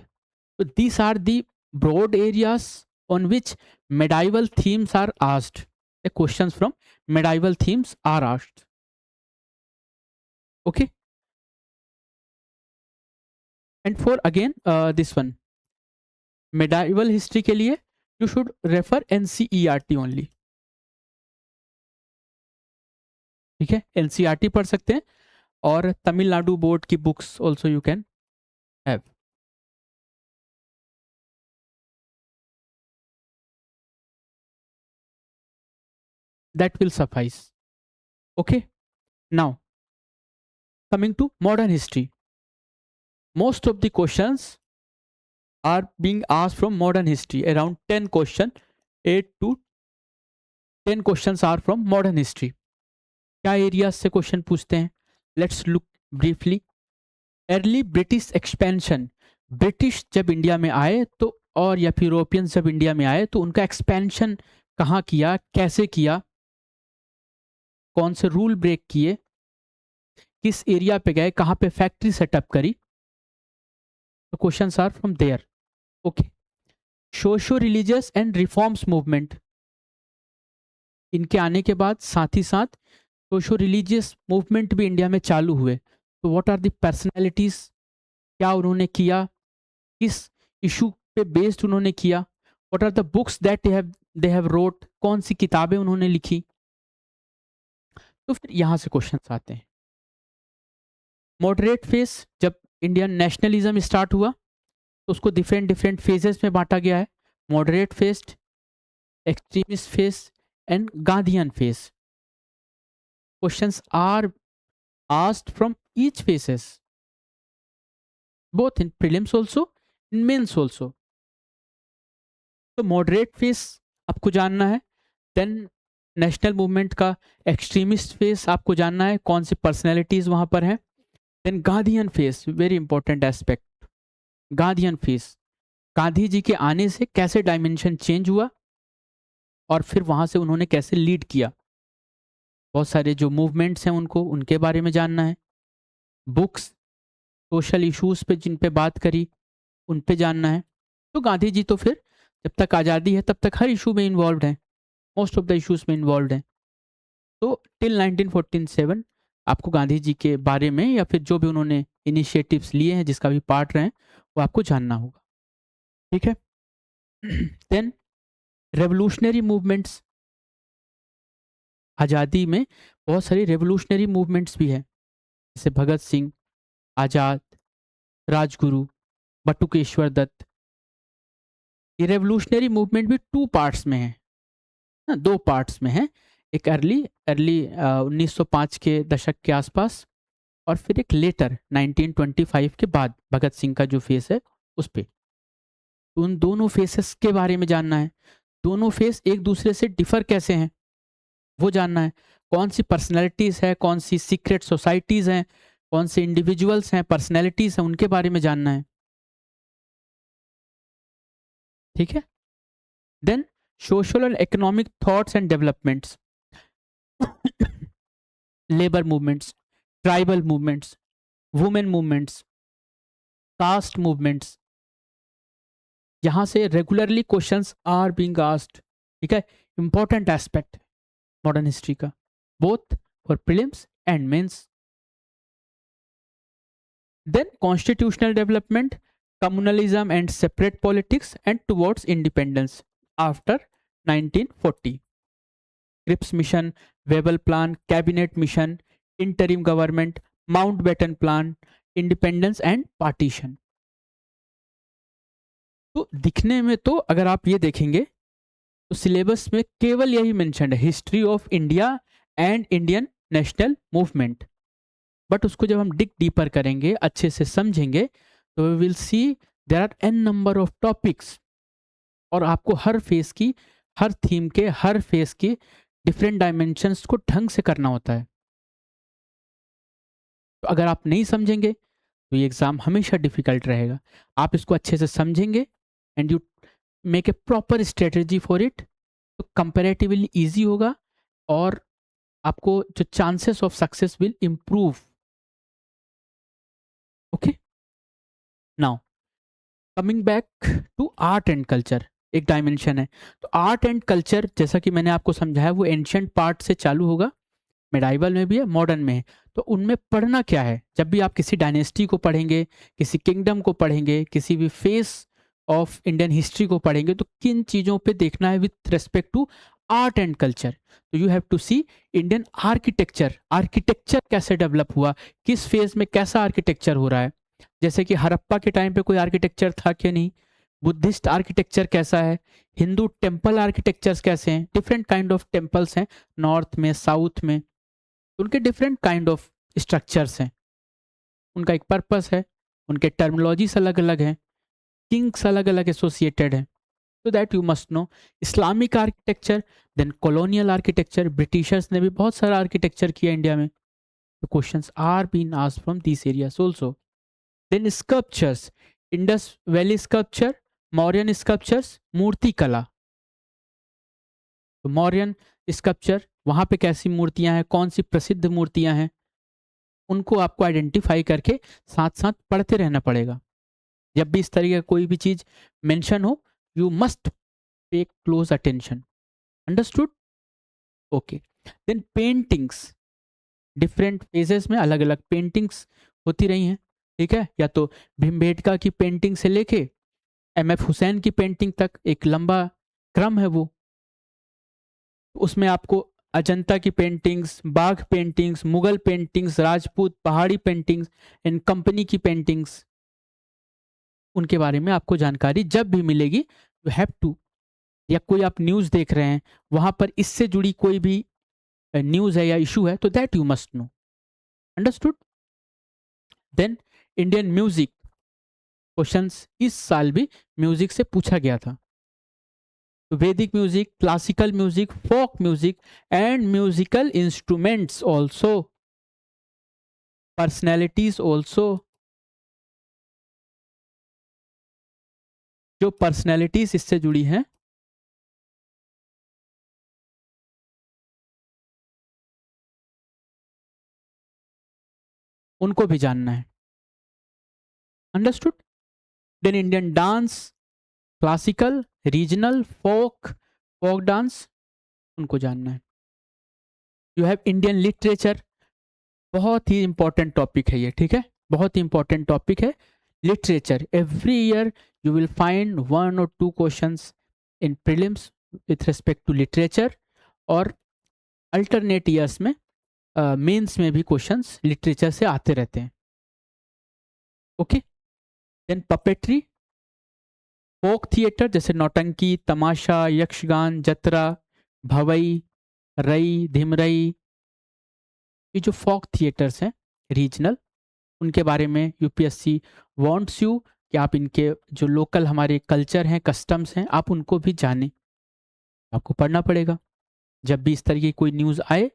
So these are the broad areas on which medieval themes are asked. The questions from medieval themes are asked. Okay. And for again this one, medieval history के लिए you should refer NCERT only. ठीक है, NCERT पढ़ सकते हैं, और Tamil Nadu board की books also you can have. That will suffice. Okay. Now coming to modern history, most of the questions are being asked from modern history. Around 10 question, 8 to 10 questions are from modern history. क्या area से question पूछते हैं? Let's look briefly. Early British expansion, British जब India में आए तो, और या फिर यूरोपियंस जब इंडिया में आए तो उनका एक्सपेंशन कहाँ किया, कैसे किया, कौन से रूल ब्रेक किए, किस एरिया पे गए, कहाँ पे फैक्ट्री सेटअप करी, तो questions are from there. Okay. Socio religious and reforms movement, इनके आने के बाद साथ ही साथ सोशो रिलीजियस मूवमेंट भी इंडिया में चालू हुए। तो व्हाट आर द पर्सनैलिटीज, क्या उन्होंने किया, किस इशू पे बेस्ड उन्होंने किया, what are the books that they have wrote, कौन सी किताबें उन्होंने लिखी। तो फिर यहां से क्वेश्चंस आते हैं। मॉडरेट फेज, जब इंडियन नेशनलिज्म स्टार्ट हुआ तो उसको डिफरेंट डिफरेंट फेजेस में बांटा गया है। Moderate phase, extremist phase and Gandhian phase. Questions are asked from each phases, both in prelims also, in mains also. तो मॉडरेट फेस आपको जानना है, देन नेशनल मूवमेंट का एक्सट्रीमिस्ट फेस आपको जानना है, कौन सी पर्सनैलिटीज वहां पर हैं, then Gandhian face, very important aspect, Gandhian face, Gandhi ji के आने से कैसे डायमेंशन चेंज हुआ और फिर वहां से उन्होंने कैसे लीड किया, बहुत सारे जो मूवमेंट्स हैं उनको, उनके बारे में जानना है। बुक्स, सोशल इश्यूज पे जिन पे बात करी, उन पे जानना है। तो गांधी जी तो फिर जब तक आज़ादी है तब तक हर इशू में इन्वॉल्व हैं, मोस्ट ऑफ द इश्यूज में इन्वॉल्व हैं। तो टिल 1947 आपको गांधी जी के बारे में या फिर जो भी उन्होंने इनिशिएटिव्स लिए हैं जिसका भी पार्ट रहे हैं वो आपको जानना होगा। ठीक है। देन रेवोल्यूशनरी मूवमेंट्स, आज़ादी में बहुत सारी रेवोल्यूशनरी मूवमेंट्स भी हैं, जैसे भगत सिंह, आज़ाद, राजगुरु, बटुकेश्वर दत्त। ये रेवोल्यूशनरी मूवमेंट भी टू पार्ट्स में है ना, दो पार्ट्स में है। एक अर्ली अर्ली 1905 के दशक के आसपास, और फिर एक लेटर 1925 के बाद भगत सिंह का जो फेस है उस पे। तो उन दोनों फेसेस के बारे में जानना है, दोनों फेस एक दूसरे से डिफर कैसे हैं वो जानना है। कौन सी पर्सनैलिटीज़ है, कौन सी सीक्रेट सोसाइटीज़ हैं, कौन से इंडिविजुअल्स हैं, पर्सनैलिटीज़ हैं, उनके बारे में जानना है। ठीक है। Then social and economic thoughts and developments, labour movements, tribal movements, women movements, caste movements, यहाँ से regularly questions are being asked. ठीक है, इंपॉर्टेंट एस्पेक्ट मॉडर्न हिस्ट्री का, both for prelims and mains. Then constitutional development, communalism and separate politics and towards independence after 1940, Cripps mission, Wavell plan, cabinet mission, interim government, Mountbatten plan, independence and partition. तो दिखने में तो अगर आप ये देखेंगे तो सिलेबस में केवल यही मेंशन है, history of India and Indian national movement. But उसको जब हम डिग डीपर करेंगे, अच्छे से समझेंगे, तो we will see there are n number of topics, और आपको हर फेस की, हर थीम के, हर फेस की डिफरेंट डायमेंशंस को ढंग से करना होता है। तो अगर आप नहीं समझेंगे तो ये एग्ज़ाम हमेशा डिफिकल्ट रहेगा। आप इसको अच्छे से समझेंगे and you make a proper strategy for it, तो कंपैरेटिवली ईजी होगा, और आपको जो chances of success will improve. Okay, now coming back to art and culture, एक डायमेंशन है। तो आर्ट एंड कल्चर जैसा कि मैंने आपको समझाया वो एंशिएंट पार्ट से चालू होगा, मेडाइवल में भी है, मॉडर्न में है। तो उनमें पढ़ना क्या है, जब भी आप किसी डायनेस्टी को पढ़ेंगे, किसी किंगडम को पढ़ेंगे, किसी भी फेस ऑफ इंडियन हिस्ट्री को पढ़ेंगे, तो किन चीज़ों पे देखना है with respect to art and culture. तो you have to see Indian architecture, architecture कैसे डेवलप हुआ, किस फेज में कैसा आर्किटेक्चर हो रहा है। जैसे कि हड़प्पा के टाइम पे कोई आर्किटेक्चर था कि नहीं, बुद्धिस्ट आर्किटेक्चर कैसा है, हिंदू टेम्पल आर्किटेक्चर्स कैसे हैं, डिफरेंट काइंड ऑफ टेम्पल्स हैं नॉर्थ में, साउथ में, उनके डिफरेंट काइंड ऑफ स्ट्रक्चर्स हैं, उनका एक पर्पस है, उनके टर्मिनोलॉजीज अलग अलग हैं, किंग्स अलग अलग एसोसिएटेड हैं। तो that you must know. Islamic architecture, then colonial architecture, Britishers ने भी बहुत सारा आर्किटेक्चर किया इंडिया में, तो questions are been asked from this areas also. Then sculptures, Indus valley sculpture, Mauryan sculptures, मूर्ति कला। तो मौर्यन स्कल्पचर, वहाँ पे कैसी मूर्तियाँ हैं, कौन सी प्रसिद्ध मूर्तियाँ हैं, उनको आपको आइडेंटिफाई करके साथ साथ पढ़ते रहना पड़ेगा। जब भी इस तरीके का कोई भी चीज़ मेंशन हो, you must pay close attention. Understood? Okay. Then paintings, different phases में अलग अलग पेंटिंग्स होती रही हैं। ठीक है, या तो भीमबेटका की पेंटिंग से लेके एम एफ हुसैन की पेंटिंग तक एक लंबा क्रम है वो। उसमें आपको अजंता की पेंटिंग्स, बाघ पेंटिंग्स, मुगल पेंटिंग्स, राजपूत पहाड़ी पेंटिंग्स, एंड कंपनी की पेंटिंग्स, उनके बारे में आपको जानकारी जब भी मिलेगी यू हैव टू, या कोई आप न्यूज़ देख रहे हैं वहां पर इससे जुड़ी कोई भी न्यूज़ है या इशू है, तो that you must know. Understood? Then Indian music, questions इस साल भी म्यूजिक से पूछा गया था। तो Vedic music, classical music, folk music and musical instruments also. Personalities also, जो पर्सनैलिटीज इससे जुड़ी हैं उनको भी जानना है। Understood? Then Indian dance, classical, regional, folk, folk dance, उनको जानना है। यू हैव इंडियन लिटरेचर, बहुत ही इंपॉर्टेंट टॉपिक है ये, ठीक है, बहुत ही इंपॉर्टेंट टॉपिक है literature. Every year you will find 1 or 2 questions in prelims with respect to literature, और अल्टरनेट ईयर्स में मेंस में भी क्वेश्चंस लिटरेचर से आते रहते हैं। Okay, then puppetry, folk theatre जैसे नौटंकी, तमाशा, यक्षगान, जतरा, भवई, रई, धिमरई, ये जो फोक थिएटर्स हैं रीजनल, उनके बारे में यूपीएससी वांट्स यू कि आप इनके जो लोकल हमारे कल्चर हैं, कस्टम्स हैं, आप उनको भी जानें। आपको पढ़ना पड़ेगा। जब भी इस तरह की कोई न्यूज़ आए,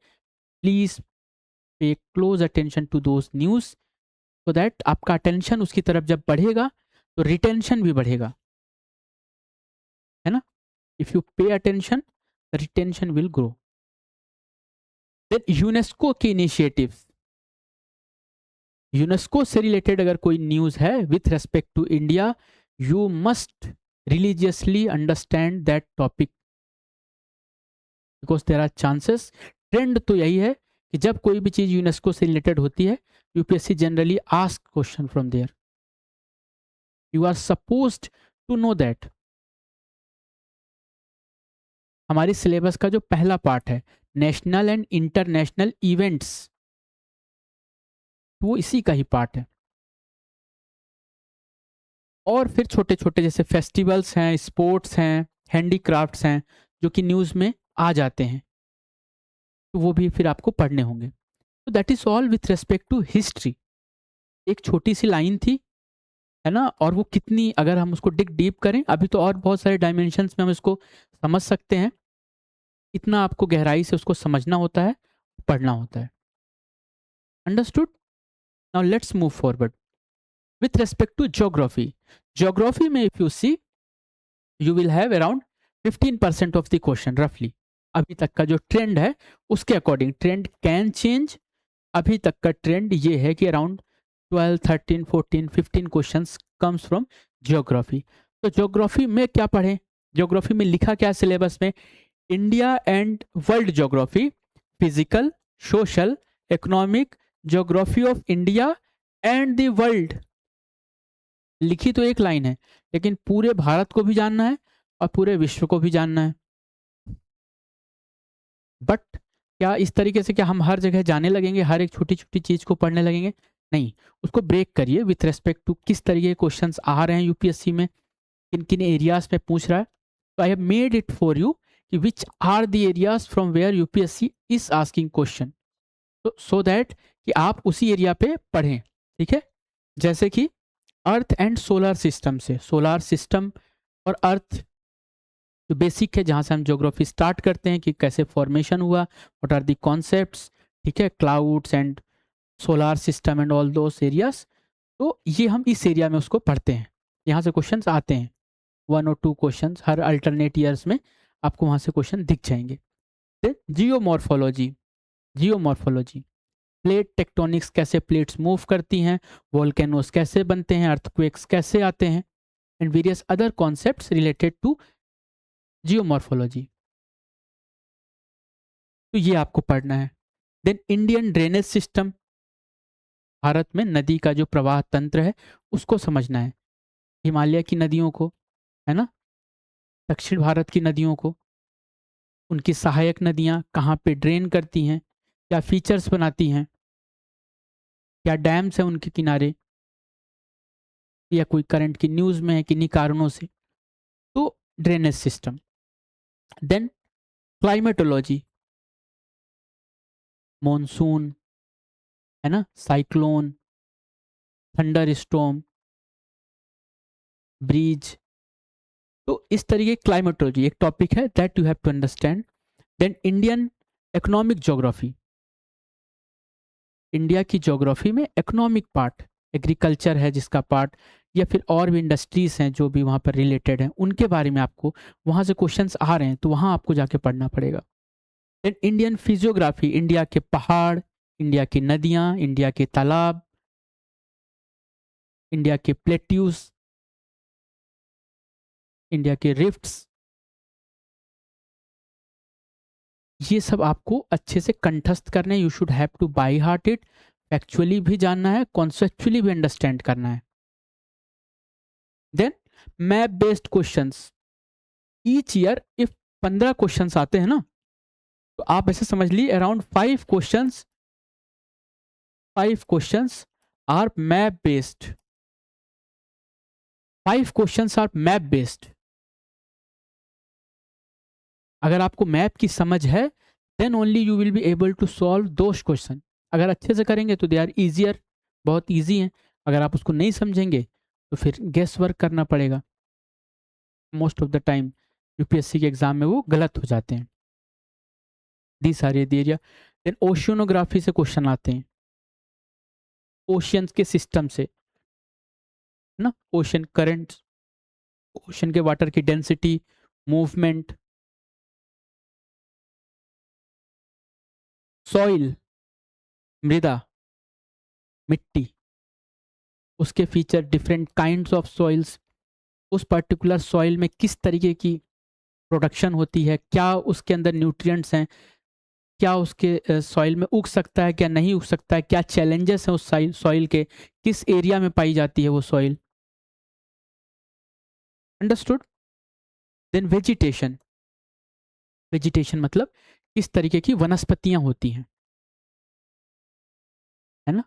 please pay close attention to those news, so that आपका अटेंशन उसकी तरफ जब बढ़ेगा तो रिटेंशन भी बढ़ेगा, है ना? If you pay attention, retention will grow. Then UNESCO की इनिशिएटिव्स, यूनेस्को से रिलेटेड अगर कोई न्यूज़ है with respect to India, you must religiously understand that topic, because there are chances. Trend तो यही है कि जब कोई भी चीज़ यूनेस्को से रिलेटेड होती है, UPSC generally ask question from there. You are supposed to know that. हमारी सिलेबस का जो पहला पार्ट है, नेशनल एंड इंटरनेशनल इवेंट्स, वो इसी का ही पार्ट है। और फिर छोटे छोटे जैसे फेस्टिवल्स हैं, स्पोर्ट्स हैं, हैंडीक्राफ्ट्स हैं, जो कि न्यूज़ में आ जाते हैं, तो वो भी फिर आपको पढ़ने होंगे। तो that is all with respect to history. एक छोटी सी लाइन थी, है ना, और वो कितनी, अगर हम उसको डिग डीप करें, अभी तो और बहुत सारे डायमेंशंस में हम इसको समझ सकते हैं। इतना आपको गहराई से उसको समझना होता है, पढ़ना होता है। Understood? Now let's move forward with respect to geography. Geography में if you see, you will have around 15% of the question रफली। अभी तक का जो ट्रेंड है उसके अकॉर्डिंग, ट्रेंड कैन चेंज। अभी तक का ट्रेंड ये है कि around 12, 13, 14, 15 questions comes from geography. तो ज्योग्राफी में क्या पढ़ें? ज्योग्राफी में लिखा क्या सिलेबस में? India and world geography, physical, social, economic, geography of India and the world. लिखी तो एक लाइन है, लेकिन पूरे भारत को भी जानना है और पूरे विश्व को भी जानना है। बट क्या इस तरीके से क्या हम हर जगह जाने लगेंगे, हर एक छोटी छोटी चीज को पढ़ने लगेंगे? नहीं, उसको ब्रेक करिए विथ रेस्पेक्ट टू किस तरीके के क्वेश्चंस आ रहे हैं यूपीएससी में, किन किन एरियाज में पूछ रहा है। तो I have made it for you कि which are the areas from where UPSC is asking question, तो सो दैट कि आप उसी एरिया पे पढ़ें। ठीक है, जैसे कि अर्थ एंड सोलर सिस्टम से, सोलर सिस्टम और अर्थ जो बेसिक है, जहाँ से हम ज्योग्राफी स्टार्ट करते हैं कि कैसे फॉर्मेशन हुआ, व्हाट आर द कॉन्सेप्ट्स, ठीक है, clouds and solar system and all those areas. तो ये हम इस एरिया में उसको पढ़ते हैं, यहाँ से क्वेश्चंस आते हैं। 1 or 2 questions her alternate years में आपको वहाँ से क्वेश्चन दिख जाएंगे। जियोमॉर्फोलॉजी, जियोमॉर्फोलॉजी, प्लेट टेक्टोनिक्स, कैसे प्लेट्स मूव करती हैं, वोल्केनोस कैसे बनते हैं, अर्थक्वेक्स कैसे आते हैं, and various other concepts related to geomorphology. तो ये आपको पढ़ना है। Then Indian drainage system, Bharat में नदी का जो प्रवाह तंत्र है उसको समझना है। हिमालय की नदियों को, है ना, दक्षिण भारत की नदियों को, उनकी सहायक नदियाँ कहाँ पे ड्रेन करती हैं, क्या फीचर्स बनाती हैं, क्या डैम्स हैं उनके किनारे, या कोई करंट की न्यूज़ में है किन्हीं कारणों से। तो drainage system. Then climatology, monsoon, है ना, साइक्लोन, थंडर स्टॉर्म, ब्रीज। तो इस तरीके क्लाइमेटोलॉजी एक टॉपिक है that you have to understand. Then Indian economic geography, India की ज्योग्राफी में इकोनॉमिक पार्ट, एग्रीकल्चर है जिसका पार्ट, या फिर और भी इंडस्ट्रीज हैं जो भी वहाँ पर रिलेटेड हैं, उनके बारे में आपको वहाँ से क्वेश्चंस आ रहे हैं तो वहाँ आपको जाके पढ़ना पड़ेगा। देन इंडियन फिजियोग्राफी, इंडिया के पहाड़, इंडिया की नदियाँ, इंडिया के तालाब, इंडिया के प्लेट्यूज, इंडिया के रिफ्ट्स, ये सब आपको अच्छे से कंठस्थ करना है। You should have to by heart it. Factually भी जानना है, कॉन्सेप्चुअली भी अंडरस्टैंड करना है। Then map based questions, each year if 15 questions आते हैं ना, तो आप ऐसे समझ ली around 5 questions are map based. 5 questions are map based. अगर आपको मैप की समझ है, then only you will be able to solve those question. अगर अच्छे से करेंगे तो दे आर इजियर, बहुत ईजी हैं। अगर आप उसको नहीं समझेंगे तो फिर गेस वर्क करना पड़ेगा। Most of the time UPSC के एग्जाम में वो गलत हो जाते हैं। दी सारी दी एरिया। देन ओशियोनोग्राफी से क्वेश्चन आते हैं, ओशियंस के सिस्टम से, है ना, ओशन करंट, ओशन के वाटर की डेंसिटी, मूवमेंट, सॉइल, मृदा, मिट्टी, उसके feature, different kinds of soils, उस पर्टिकुलर सॉइल में किस तरीके की प्रोडक्शन होती है, क्या उसके अंदर न्यूट्रिएंट्स हैं, क्या उसके सॉइल में उग सकता है, क्या नहीं उग सकता है, क्या चैलेंजेस हैं उस सॉइल के, किस एरिया में पाई जाती है वो soil. Understood. Then vegetation, vegetation मतलब किस तरीके की वनस्पतियां होती हैं, है ना,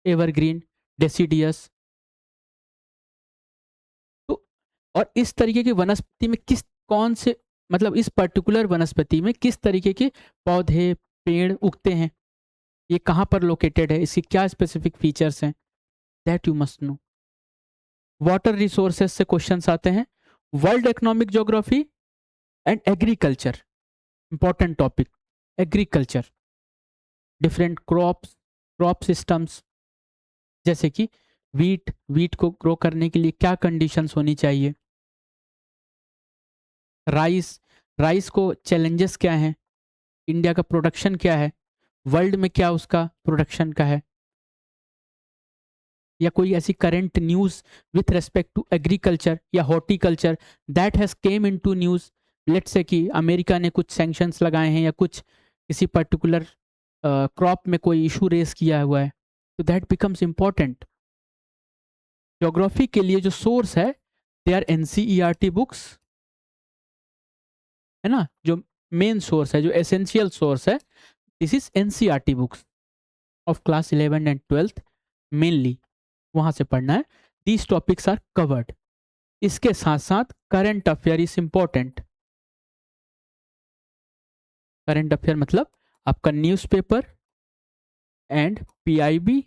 एवरग्रीन, डेसिडियस। तो और इस तरीके की वनस्पति में किस, कौन से, मतलब इस पर्टिकुलर वनस्पति में किस तरीके के पौधे, पेड़ उगते हैं, ये कहाँ पर लोकेटेड है, इसकी क्या स्पेसिफिक फीचर्स हैं, that you must no. Water resources से क्वेश्चंस आते हैं, world economic geography and agriculture, important topic, agriculture, different crops, crop systems, जैसे कि वीट, वीट को ग्रो करने के लिए क्या कंडीशंस होनी चाहिए, राइस, राइस को चैलेंजेस क्या हैं, इंडिया का प्रोडक्शन क्या है, वर्ल्ड में क्या उसका प्रोडक्शन का है, या कोई ऐसी current news with respect to agriculture या horticulture that has came into news. Let's say कि अमेरिका ने कुछ सैंक्शंस लगाए हैं या कुछ किसी पर्टिकुलर क्रॉप में कोई इशू रेस किया हुआ है, तो दैट बिकम्स इम्पॉर्टेंट। ज्योग्राफी के लिए जो सोर्स है, दे आर एनसीईआरटी बुक्स, है ना, जो मेन सोर्स है, जो एसेंशियल सोर्स है, this is NCERT books of class 11 and 12th mainly, वहां से पढ़ना है। These topics are covered. इसके साथ साथ current affair is important. Current affair मतलब आपका न्यूज़पेपर एंड पीआईबी,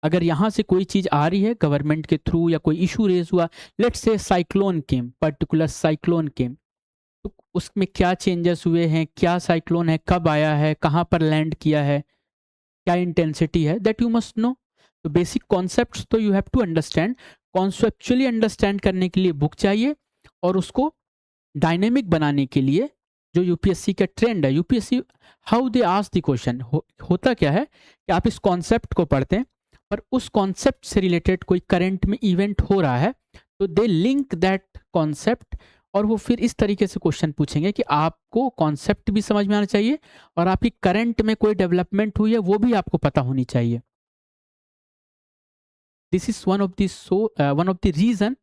अगर यहां से कोई चीज आ रही है गवर्नमेंट के थ्रू या कोई इशू रेज हुआ, let's say cyclone came, particular cyclone came, तो उसमें क्या चेंजेस हुए हैं, क्या साइक्लोन है, कब आया है, कहां पर लैंड किया है, क्या इंटेंसिटी है, दैट यू मस्ट नो। तो बेसिक कॉन्सेप्ट्स तो you have to understand. Conceptually understand करने के लिए बुक चाहिए, और उसको डायनेमिक बनाने के लिए जो यूपीएससी का ट्रेंड है, UPSC how they ask the question, होता क्या है कि आप इस कॉन्सेप्ट को पढ़ते हैं, पर उस कॉन्सेप्ट से रिलेटेड कोई करंट में इवेंट हो रहा है, तो दे लिंक दैट कॉन्सेप्ट, और वो फिर इस तरीके से क्वेश्चन पूछेंगे कि आपको कॉन्सेप्ट भी समझ में आना चाहिए और आपकी करंट में कोई डेवलपमेंट हुई है वो भी आपको पता होनी चाहिए। This is one of the reason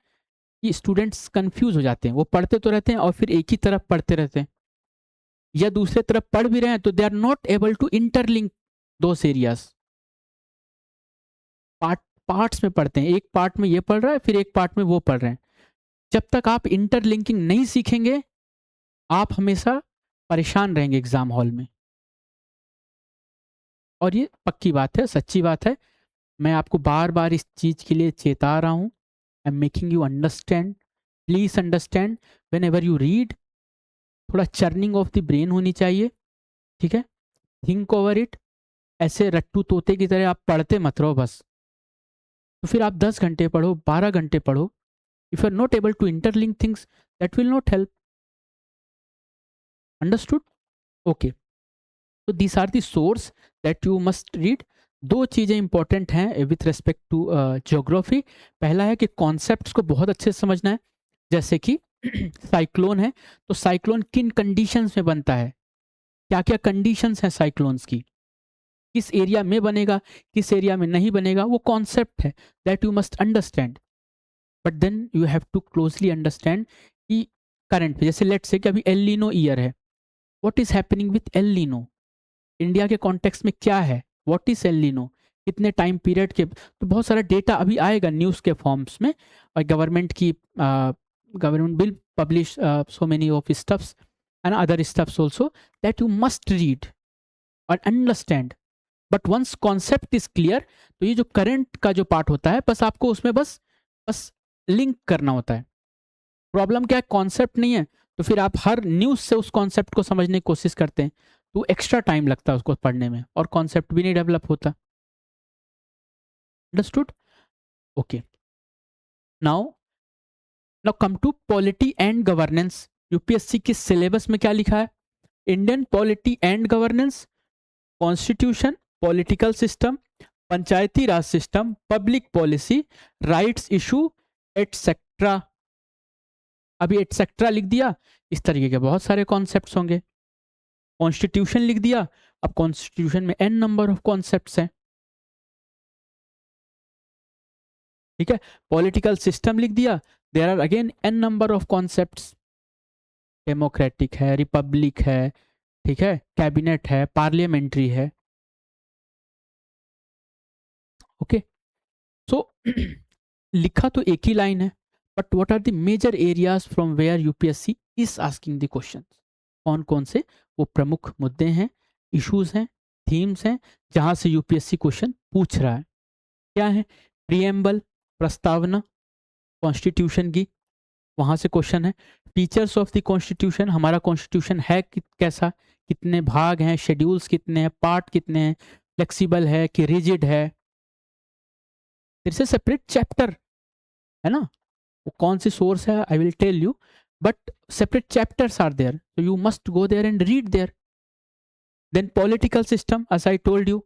कि स्टूडेंट्स कंफ्यूज हो जाते हैं, वो पढ़ते तो रहते हैं और फिर एक ही तरफ पढ़ते रहते हैं, या दूसरे तरफ पढ़ भी रहे हैं तो they are not able to interlink those areas. Parts में पढ़ते हैं, एक पार्ट में ये पढ़ रहा है फिर एक पार्ट में वो पढ़ रहे हैं। जब तक आप इंटरलिंकिंग नहीं सीखेंगे, आप हमेशा परेशान रहेंगे एग्जाम हॉल में। और ये पक्की बात है, सच्ची बात है। मैं आपको बार बार इस चीज के लिए चेता रहा हूं। I am making you understand, please understand. When ever you read, थोड़ा चर्निंग ऑफ द ब्रेन होनी चाहिए, ठीक है। Think over it. ऐसे रट्टू तोते की तरह आप पढ़ते मत रहो बस। तो फिर आप 10 घंटे पढ़ो, 12 घंटे पढ़ो, if you are not able to interlink things, that will not help. Understood? Okay. तो these are the source that you must read. दो चीज़ें इंपॉर्टेंट हैं विथ रिस्पेक्ट टू ज्योग्राफी। पहला है कि कॉन्सेप्ट्स को बहुत अच्छे से समझना है। जैसे कि साइक्लोन है, तो साइक्लोन किन कंडीशंस में बनता है, क्या क्या कंडीशंस हैं साइक्लोन्स की, किस एरिया में बनेगा, किस एरिया में नहीं बनेगा, वो कॉन्सेप्ट है that you must understand. But then you have to closely understand कि करंट पे, जैसे लेट्स से कि अभी एल नीनो ईयर है, what is happening with El Nino, India के कॉन्टेक्स्ट में क्या है, व्हाट इज एल नीनो, कितने टाइम पीरियड के। तो बहुत सारा डेटा अभी आएगा न्यूज़ के फॉर्म्स में, और गवर्नमेंट की government will publish so many of stuffs and other stuffs also that you must read और understand. But once concept is clear, तो ये जो करंट का जो पार्ट होता है, बस आपको उसमें बस बस लिंक करना होता है। प्रॉब्लम क्या है, कॉन्सेप्ट नहीं है, तो फिर आप हर न्यूज से उस कॉन्सेप्ट को समझने की कोशिश करते हैं, तो एक्स्ट्रा टाइम लगता है उसको पढ़ने में, और कॉन्सेप्ट भी नहीं डेवलप होता। Understood? Okay. Now now come to polity and governance. UPSC के सिलेबस में क्या लिखा है? Indian polity and governance, constitution, political system, Panchayati raj system, public policy, rights issue, etcetera. अभी एटसेट्रा लिख दिया, इस तरीके के बहुत सारे कॉन्सेप्ट्स होंगे। कॉन्स्टिट्यूशन लिख दिया, अब कॉन्स्टिट्यूशन में एन नंबर ऑफ कॉन्सेप्ट्स हैं। ठीक है। पॉलिटिकल सिस्टम लिख दिया, there are again n number of concepts. Democratic है, रिपब्लिक है, ठीक है, कैबिनेट है, पार्लियामेंट्री है। ओके। सो लिखा तो एक ही लाइन है, but what are the major areas from where UPSC is asking the question. कौन कौन से वो प्रमुख मुद्दे हैं, इश्यूज हैं, थीम्स हैं, जहां से यूपीएससी क्वेश्चन पूछ रहा है। क्या है? प्रीएम्बल, प्रस्तावना कॉन्स्टिट्यूशन की, वहां से क्वेश्चन है। फीचर्स ऑफ द कॉन्स्टिट्यूशन, हमारा कॉन्स्टिट्यूशन है कैसा, कितने भाग हैं, शेड्यूल्स कितने हैं, पार्ट कितने हैं, फ्लेक्सिबल है कि रिजिड है। फिर से सेपरेट चैप्टर है ना, वो कौन सी सोर्स है I will tell you, but separate chapters are there, so you must go there and read there. Then political system, as I told you,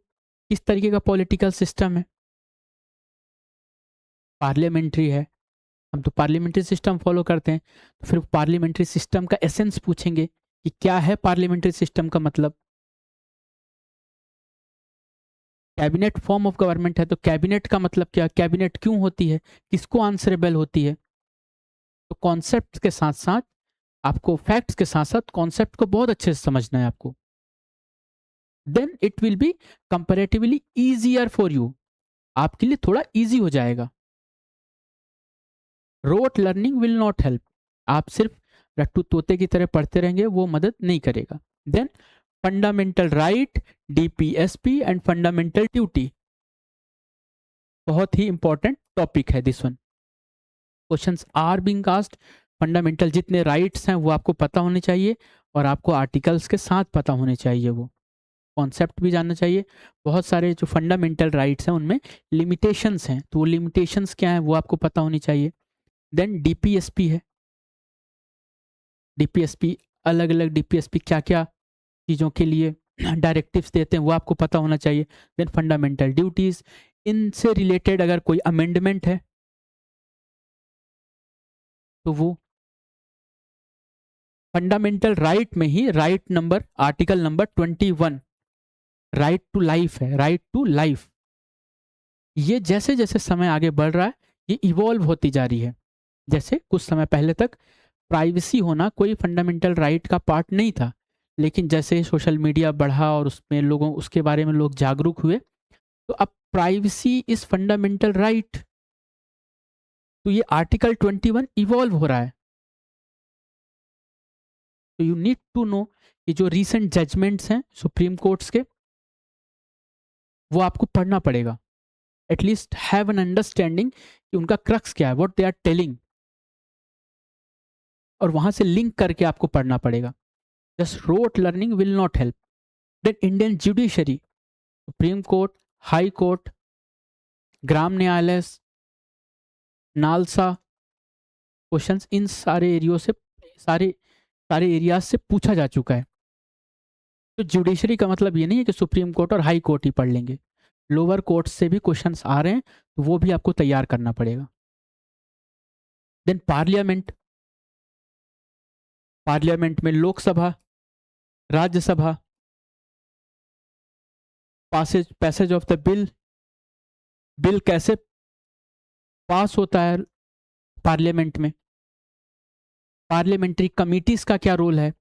किस तरीके का पॉलिटिकल सिस्टम है, पार्लियामेंट्री है, हम तो पार्लियामेंट्री सिस्टम फॉलो करते हैं, तो फिर पार्लियामेंट्री सिस्टम का एसेंस पूछेंगे कि क्या है पार्लियामेंट्री सिस्टम का मतलब। कैबिनेट फॉर्म ऑफ गवर्नमेंट है, तो कैबिनेट का मतलब क्या, कैबिनेट क्यों होती है, किसको आंसरेबल होती है। तो कॉन्सेप्ट के साथ साथ आपको, फैक्ट्स के साथ साथ कॉन्सेप्ट को बहुत अच्छे से समझना है आपको। Then it will be comparatively easier for you, आपके लिए थोड़ा इजी हो जाएगा। Rote learning will not help, आप सिर्फ रट्टू तोते की तरह पढ़ते रहेंगे, वो मदद नहीं करेगा। Then fundamental right, DPSP and fundamental duty, बहुत ही इंपॉर्टेंट टॉपिक है this one. Questions are being asked, fundamental जितने राइट्स हैं वो आपको पता होने चाहिए, और आपको आर्टिकल्स के साथ पता होने चाहिए, वो कॉन्सेप्ट भी जानना चाहिए। बहुत सारे जो फंडामेंटल राइट्स हैं उनमें लिमिटेशंस हैं, तो वो लिमिटेशंस क्या हैं वो आपको पता होनी चाहिए। देन डीपीएसपी है, डीपीएसपी अलग अलग डीपीएसपी क्या क्या चीज़ों के लिए डायरेक्टिव्स देते हैं वो आपको पता होना चाहिए। देन फंडामेंटल ड्यूटीज़, इनसे रिलेटेड अगर कोई अमेंडमेंट है तो वो फंडामेंटल राइट में ही right number, article number 21, right to life है, राइट टू लाइफ। ये जैसे जैसे समय आगे बढ़ रहा है, ये इवॉल्व होती जा रही है। जैसे कुछ समय पहले तक प्राइवेसी होना कोई फंडामेंटल राइट का पार्ट नहीं था, लेकिन जैसे सोशल मीडिया बढ़ा और उसमें लोगों, उसके बारे में लोग जागरूक हुए, तो अब प्राइवेसी इज फंडामेंटल राइट। तो ये आर्टिकल 21 इवॉल्व हो रहा है। तो यू नीड टू नो कि जो रीसेंट जजमेंट्स हैं सुप्रीम कोर्ट्स के, वो आपको पढ़ना पड़ेगा, एटलीस्ट हैव एन अंडरस्टैंडिंग कि उनका क्रक्स क्या है, व्हाट दे आर टेलिंग, और वहां से लिंक करके आपको पढ़ना पड़ेगा। Just rote learning will not help. Then Indian judiciary, supreme court, high court, Gram Nyayalaya, NALSA, questions in सारे एरियो से, सारे सारे एरियाज से पूछा जा चुका है। तो जुडिशरी का मतलब ये नहीं है कि सुप्रीम कोर्ट और हाई कोर्ट ही पढ़ लेंगे, लोअर कोर्ट से भी क्वेश्चंस आ रहे हैं, तो वो भी आपको तैयार करना पड़ेगा। देन पार्लियामेंट, पार्लियामेंट में Lok Sabha, Rajya Sabha, passage passage of the bill, bill कैसे पास होता है पार्लियामेंट में, पार्लियामेंट्री कमिटीज का क्या रोल है।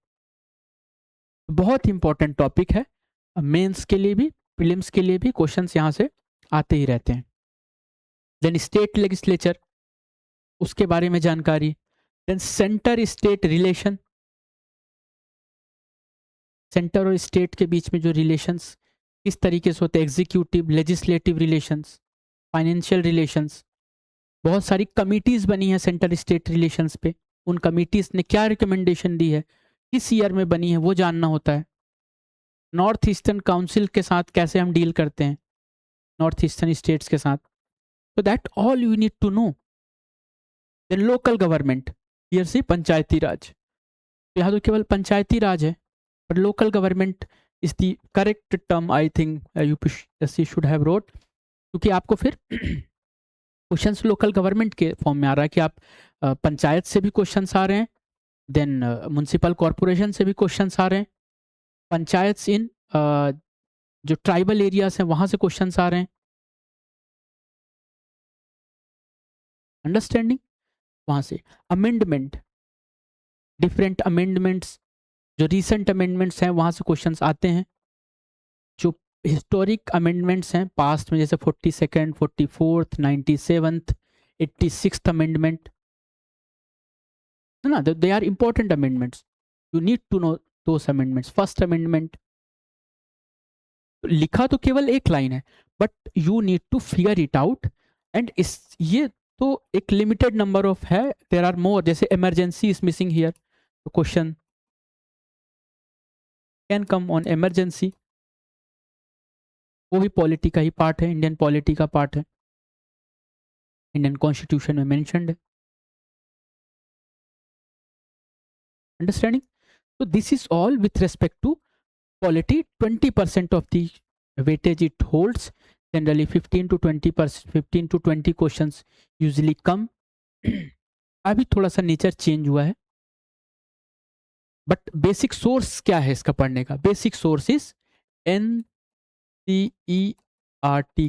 बहुत इंपॉर्टेंट टॉपिक है, मेंस के लिए भी, प्रीलिम्स के लिए भी क्वेश्चंस यहाँ से आते ही रहते हैं। देन स्टेट लेजिस्लेचर, उसके बारे में जानकारी। Then centre state relation, centre और स्टेट के बीच में जो रिलेशंस किस तरीके से होते हैं, executive legislative relations, financial relations. बहुत सारी कमिटीज बनी है सेंटर स्टेट रिलेशंस पे, उन कमिटीज ने क्या रिकमेंडेशन दी है, किस ईयर में बनी है, वो जानना होता है। नॉर्थ ईस्टर्न काउंसिल के साथ कैसे हम डील करते हैं, नॉर्थ ईस्टर्न स्टेट्स के साथ, तो that all you need to know. Then local government, here से पंचायती राज, यहाँ तो केवल पंचायती राज है, but local government is the correct term I think UPSC should have wrote, क्योंकि आपको फिर क्वेश्चंस लोकल गवर्नमेंट के फॉर्म में आ रहा है कि आप पंचायत से भी क्वेश्चंस आ रहे हैं, देन म्युनिसिपल कॉरपोरेशन से भी क्वेश्चंस आ रहे हैं, पंचायत इन जो ट्राइबल एरियाज हैं वहां से क्वेश्चंस आ रहे हैं, अंडरस्टैंडिंग। वहां से अमेंडमेंट, डिफरेंट अमेंडमेंट्स, जो रिसेंट अमेंडमेंट्स हैं वहां से क्वेश्चंस आते हैं। जो हिस्टोरिक अमेंडमेंट्स हैं पास्ट में, जैसे 42nd, 44th, 97th, 86th amendment, है ना, they are important amendments, you need to know those amendments. First amendment लिखा तो केवल एक लाइन है, but you need to figure it out, and इस ये तो एक लिमिटेड नंबर ऑफ है, देर आर मोर, जैसे इमरजेंसी इज मिसिंग हियर, तो question can come on emergency, वो भी पॉलिटी का ही पार्ट है, इंडियन पॉलिटी का पार्ट है, इंडियन कॉन्स्टिट्यूशन में मेंशन्ड है, understanding. So this is all with respect to polity. 20% of the weightage it holds. Generally 15 to 20%, 15 to 20 questions usually come. अभी थोड़ा सा नेचर चेंज हुआ है, बट बेसिक सोर्स क्या है इसका पढ़ने का, बेसिक सोर्स इज NCERT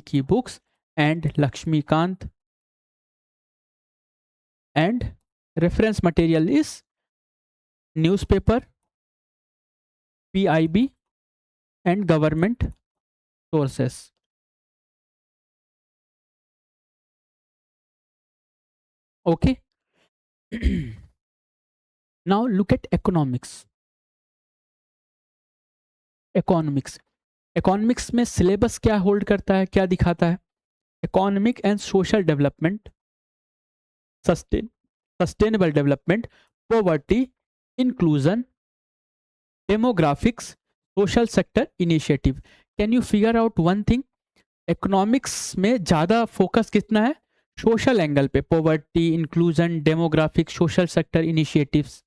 की books and Laxmikanth, and reference material is newspaper, PIB and government sources. Okay. Now look at economics. Economics में सिलेबस क्या होल्ड करता है, क्या दिखाता है? Economic and social development, sustainable development, poverty, inclusion, demographics, social sector initiative. Can you figure out one thing, economics में ज्यादा focus कितना है, सोशल एंगल पे, poverty, inclusion, demographic, social sector initiatives.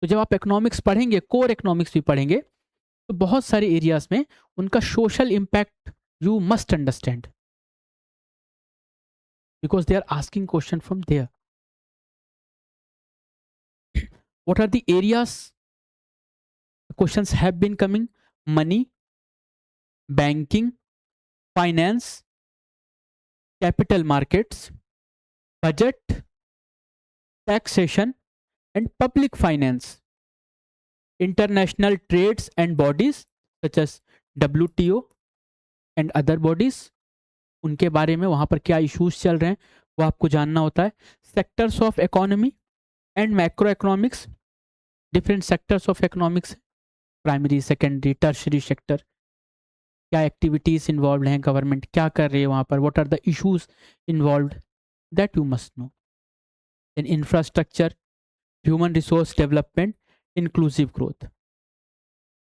तो जब आप इकोनॉमिक्स पढ़ेंगे, कोर इकोनॉमिक्स भी पढ़ेंगे, तो बहुत सारे एरियाज में उनका social impact you must understand, because they are asking question from there. What are the areas questions have been coming? Money, banking, finance, capital markets, budget, taxation and public finance, international trades and bodies such as WTO and other bodies, उनके बारे में वहां पर क्या issues चल रहे हैं वो आपको जानना होता है। Sectors of economy and macro economics, different sectors of economics, primary, secondary, tertiary sector, क्या एक्टिविटीज इन्वॉल्व हैं, गवर्नमेंट क्या कर रही है वहां पर, what are the issues involved, that you must know. Then infrastructure, human resource development, inclusive growth.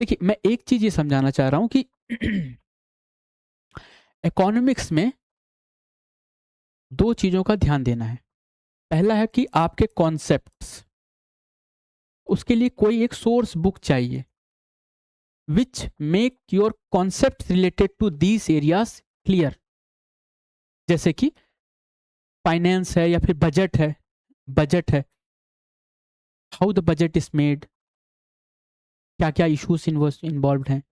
देखिए, मैं एक चीज ये समझाना चाह रहा हूं कि इकोनॉमिक्स में दो चीजों का ध्यान देना है। पहला है कि आपके कॉन्सेप्ट्स, उसके लिए कोई एक सोर्स बुक चाहिए which make your concept related to these areas clear. जैसे कि फाइनेंस है या फिर बजट है, how the budget is made, क्या क्या इश्यूज इन्वॉल्व हैं,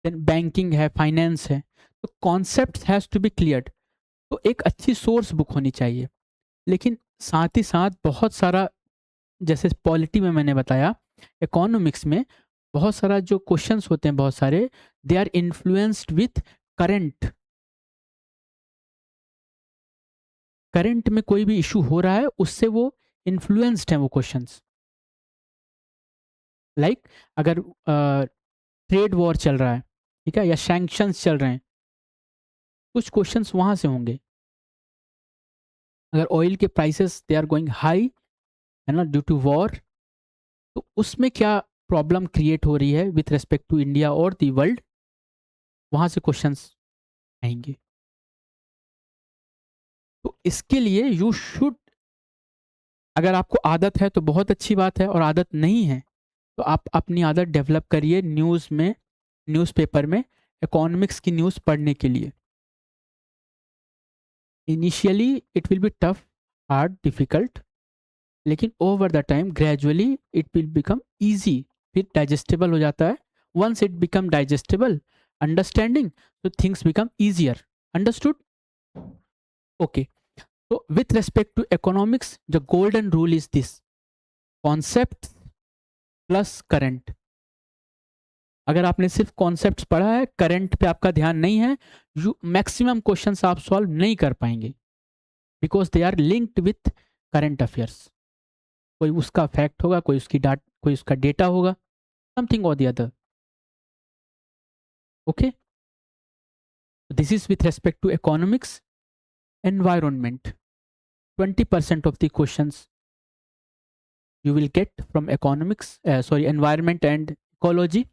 देन बैंकिंग है, फाइनेंस है। तो concept has to be cleared. तो एक अच्छी सोर्स बुक होनी चाहिए। लेकिन साथ ही साथ बहुत सारा, जैसे पॉलिटी में मैंने बताया, इकोनॉमिक्स में बहुत सारा जो क्वेश्चंस होते हैं, बहुत सारे they are influenced with current. Current में कोई भी इशू हो रहा है उससे वो इन्फ्लुएंस्ड हैं वो क्वेश्चंस। लाइक अगर ट्रेड वॉर चल रहा है, ठीक है, या सैंक्शंस चल रहे हैं, कुछ क्वेश्चंस वहां से होंगे। अगर ऑयल के prices they are going high, है ना, ड्यू टू वॉर, तो उसमें क्या प्रॉब्लम क्रिएट हो रही है विथ रेस्पेक्ट टू इंडिया और दी वर्ल्ड, वहां से क्वेश्चंस आएंगे। तो इसके लिए यू शुड, अगर आपको आदत है तो बहुत अच्छी बात है, और आदत नहीं है तो आप अपनी आदत डेवलप करिए न्यूज़ में, न्यूज़पेपर में इकोनॉमिक्स की न्यूज़ पढ़ने के लिए। Initially it will be tough, hard, difficult, लेकिन over the time gradually it will become easy, फिर डाइजेस्टेबल हो जाता है। Once it become digestible, understanding, तो things become easier. Understood? Okay. तो with respect to economics the golden rule is this: concept plus current. अगर आपने सिर्फ concepts पढ़ा है, करंट पे आपका ध्यान नहीं है, यू मैक्सिमम क्वेश्चंस आप सॉल्व नहीं कर पाएंगे, because they are linked with current affairs. कोई उसका फैक्ट होगा, कोई उसका डेटा होगा, समथिंग और the other. Okay, this is with respect to economics. Environment, 20% of the questions you will get from economics, sorry, environment and ecology.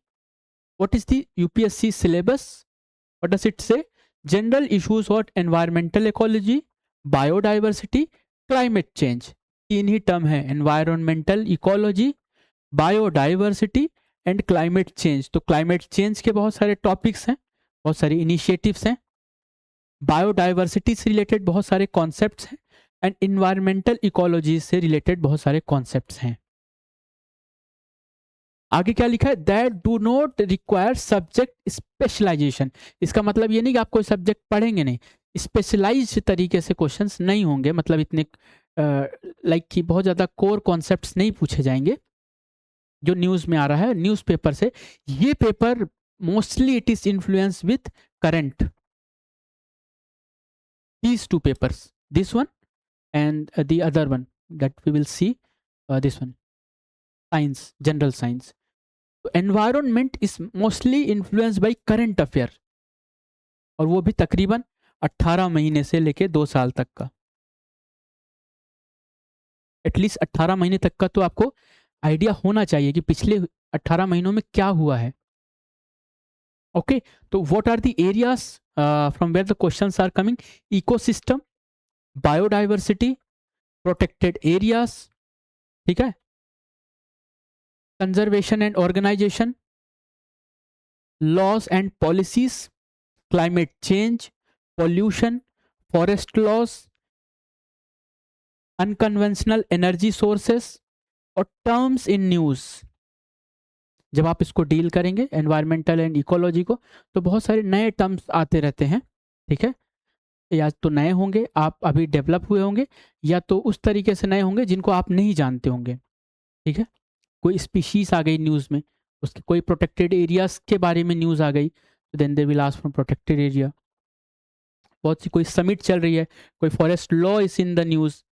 What is the UPSC syllabus? What does it say? General issues or environmental ecology, biodiversity, climate change. तीन ही term है: environmental ecology, biodiversity and climate change। तो climate change के बहुत सारे topics हैं, बहुत सारे initiatives हैं, बायोडाइवर्सिटी से रिलेटेड बहुत सारे कॉन्सेप्ट्स हैं, एंड इन्वायरमेंटल इकोलॉजी से रिलेटेड बहुत सारे कॉन्सेप्ट्स हैं। आगे क्या लिखा है? That do not require subject specialization. इसका मतलब ये नहीं कि आप कोई सब्जेक्ट पढ़ेंगे नहीं, स्पेशलाइज तरीके से क्वेश्चंस नहीं होंगे, मतलब इतने लाइक कि बहुत ज़्यादा कोर कॉन्सेप्ट्स नहीं पूछे जाएंगे जो न्यूज़ में आ रहा है न्यूज़पेपर से। ये paper mostly it is influence with current. these two papers, this one and the other one that we will see, this one, science, general science. So environment is mostly influenced by current affair, और वो भी तकरीबन 18 महीने से लेके 2 साल तक का। एटलीस्ट 18 महीने तक का तो आपको आइडिया होना चाहिए कि पिछले 18 महीनों में क्या हुआ है। ओके, तो what are the areas from where the questions are coming? Ecosystem, biodiversity, protected areas, ठीक है, conservation and organization, laws and policies, climate change, pollution, forest loss, unconventional energy sources, और टर्म्स इन न्यूज। जब आप इसको deal करेंगे environmental and ecology को, तो बहुत सारे नए टर्म्स आते रहते हैं, ठीक है। या तो नए होंगे, आप अभी डेवलप हुए होंगे, या तो उस तरीके से नए होंगे जिनको आप नहीं जानते होंगे, ठीक है। कोई स्पीशीज आ गई न्यूज़ में, उसके कोई प्रोटेक्टेड एरियाज के बारे में न्यूज़ आ गई, तो then they will ask from protected area. बहुत सी कोई समिट चल रही है, कोई forest law is in the news.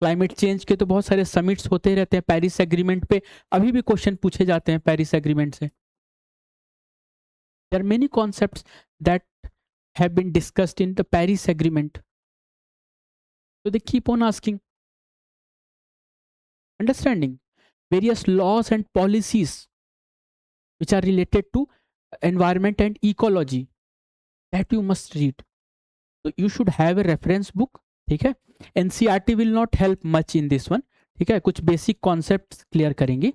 Climate change के तो बहुत सारे समिट्स होते रहते हैं, पेरिस एग्रीमेंट पे अभी भी क्वेश्चन पूछे जाते हैं पेरिस एग्रीमेंट से। There are many concepts that have been discussed in the Paris agreement, so they keep on asking, understanding various laws and policies which are related to environment and ecology, that you must read. So you should have a reference book. ठीक है, NCERT will not help much in this one. ठीक है, कुछ basic concept clear करेंगे.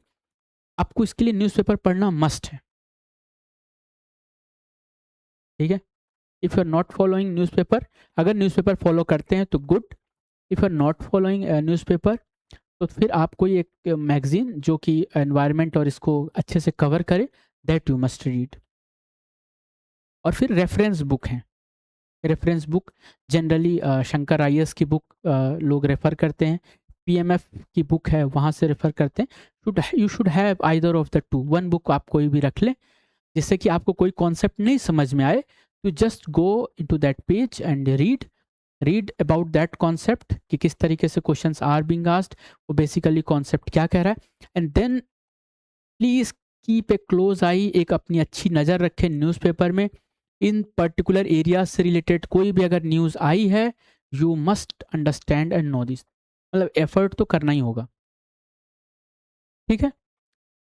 आपको इसके लिए newspaper पढ़ना मस्ट है. ठीक है, if you are not following newspaper, अगर न्यूज़पेपर फॉलो करते हैं तो good. If you are not following newspaper, तो फिर आप कोई एक मैगजीन जो कि एनवायरनमेंट और इसको अच्छे से कवर करे, दैट यू मस्ट रीड. और फिर रेफरेंस बुक हैं. Reference book generally Shankar IAS की बुक लोग रेफर करते हैं. पीएमएफ की बुक है, वहाँ से रेफर करते हैं. You should have either of the two. One book आप कोई भी रख लें, जिससे कि आपको कोई कॉन्सेप्ट नहीं समझ में आए, तो just go into that page and read about that concept कि किस तरीके से क्वेश्चंस आर बीइंग आस्क्ड, वो बेसिकली कॉन्सेप्ट क्या कह रहा है. And then please keep a close eye, एक अपनी अच्छी नज़र रखें न्यूज़पेपर में. इन पर्टिकुलर एरिया से रिलेटेड कोई भी अगर न्यूज़ आई है, you must understand and know this. मतलब एफर्ट तो करना ही होगा. ठीक है,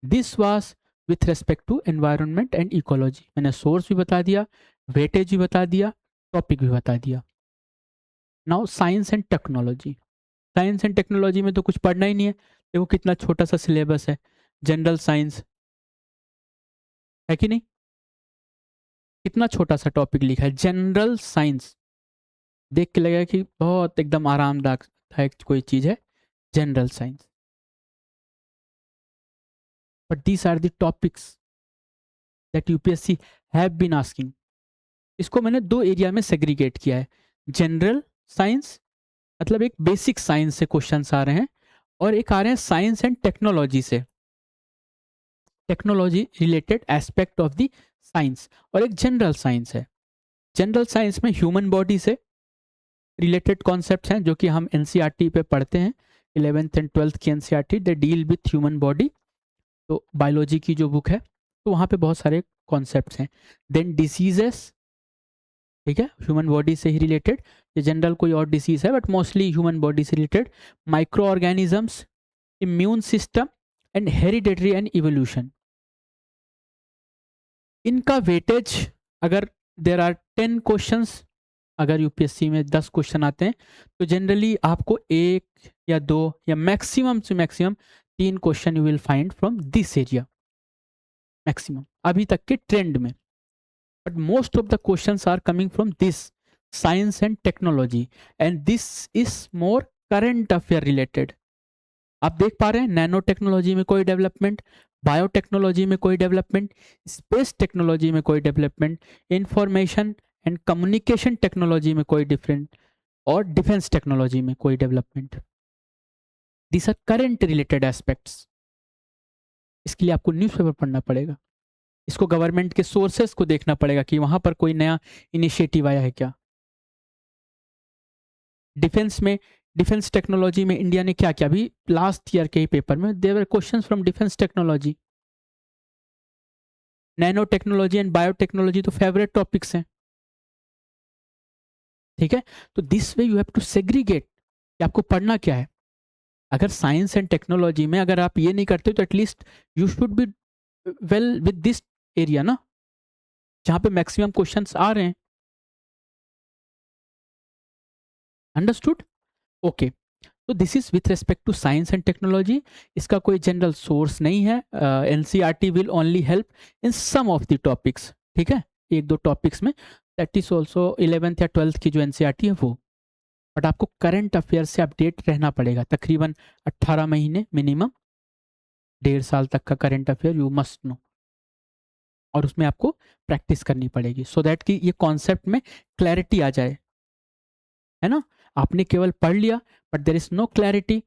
this was with respect to environment and ecology. मैंने सोर्स भी बता दिया, वेटेज भी बता दिया, टॉपिक भी बता दिया. Now science and technology. Science and technology में तो कुछ पढ़ना ही नहीं है. देखो कितना छोटा सा सिलेबस है. जनरल साइंस है कि नहीं, कितना छोटा सा टॉपिक लिखा है, जनरल साइंस. देख के लगेगा कि बहुत एकदम आरामदायक कोई चीज़ है, general science. But these are the topics that UPSC have been asking. इसको मैंने दो एरिया में सेग्रीगेट किया है. जनरल साइंस मतलब एक बेसिक साइंस से क्वेश्चंस आ रहे हैं, और एक आ रहे हैं साइंस एंड टेक्नोलॉजी से, technology related aspect of the science. और एक जनरल साइंस है. जनरल साइंस में ह्यूमन बॉडी से रिलेटेड कॉन्सेप्ट्स हैं जो कि हम एनसीईआरटी पे पढ़ते हैं. 11th एंड 12th की NCERT they deal with human body. तो बायोलॉजी की जो बुक है, तो वहाँ पे बहुत सारे कॉन्सेप्ट्स हैं. देन डिसीजेस, ठीक है, ह्यूमन बॉडी से ही रिलेटेड. ये जनरल कोई और डिसीज है, बट मोस्टली ह्यूमन बॉडी से related. Micro organisms, immune system and hereditary and evolution. इनका वेटेज, अगर देर आर 10 क्वेश्चंस, अगर यूपीएससी में 10 क्वेश्चन आते हैं, तो जनरली आपको एक या दो या मैक्सिमम से maximum 3 question you will find from this area, maximum अभी तक के ट्रेंड में. But most of the questions are coming from this science and technology, and this is more current affair related. आप देख पा रहे हैं नैनो टेक्नोलॉजी में कोई डेवलपमेंट, बायोटेक्नोलॉजी में कोई डेवलपमेंट, स्पेस टेक्नोलॉजी में कोई development, information and communication technology में कोई डिफरेंट, और डिफेंस टेक्नोलॉजी में कोई development. This are current related aspects. इसके लिए आपको न्यूज़पेपर पढ़ना पड़ेगा. इसको गवर्नमेंट के सोर्सेस को देखना पड़ेगा कि वहां पर कोई नया इनिशिएटिव आया है क्या. डिफेंस में, डिफेंस टेक्नोलॉजी में इंडिया ने क्या किया, अभी लास्ट ईयर के ही पेपर में there were questions from defence technology. Nano technology and biotechnology तो फेवरेट टॉपिक्स हैं. ठीक है, तो this way you have to segregate कि आपको पढ़ना क्या है. अगर साइंस एंड टेक्नोलॉजी में अगर आप ये नहीं करते, तो at least you should be well with this area ना, जहां पे मैक्सिमम क्वेश्चंस आ रहे हैं. अंडरस्टूड? ओके. तो this is with respect to science and technology. इसका कोई जनरल सोर्स नहीं है. NCERT will only help in some of the topics. ठीक है, एक दो टॉपिक्स में. दैट इज ऑल्सो 11th या 12th की जो एनसीईआरटी है वो. बट आपको करंट अफेयर से अपडेट रहना पड़ेगा. तकरीबन 18 महीने मिनिमम, 1.5 साल तक का current affair you must no. और उसमें आपको प्रैक्टिस करनी पड़ेगी, सो दैट कि ये कॉन्सेप्ट में क्लैरिटी आ जाए. है ना, आपने केवल पढ़ लिया but there is no clarity.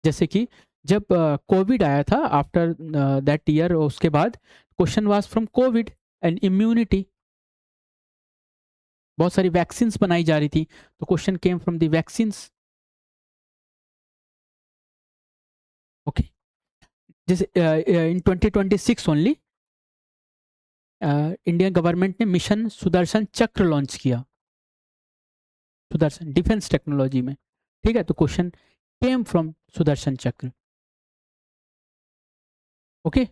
जैसे कि जब कोविड आया था, आफ्टर दैट ईयर, उसके बाद question was from Covid and immunity. बहुत सारी वैक्सीन बनाई जा रही थी, तो question came from the vaccines. Okay, जैसे इन 2026 ओनली इंडियन गवर्नमेंट ने मिशन सुदर्शन चक्र लॉन्च किया, सुदर्शन डिफेंस टेक्नोलॉजी में. ठीक है, तो question came from Sudarshan Chakra. Okay,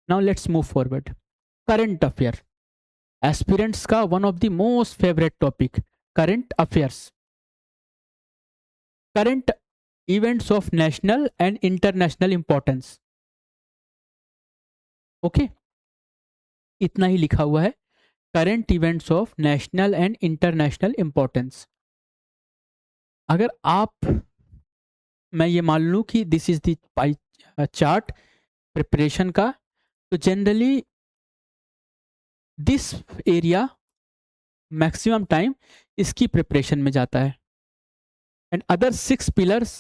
now let's move forward. Current affair, aspirants का one of the most favourite topic. Current affairs, current events of national and international importance. Okay, इतना ही लिखा हुआ है, current events of national and international importance. अगर आप, मैं ये मान लूँ कि this is the pie chart preparation का, तो generally this area maximum time इसकी प्रिपरेशन में जाता है, एंड अदर 6 पिलर्स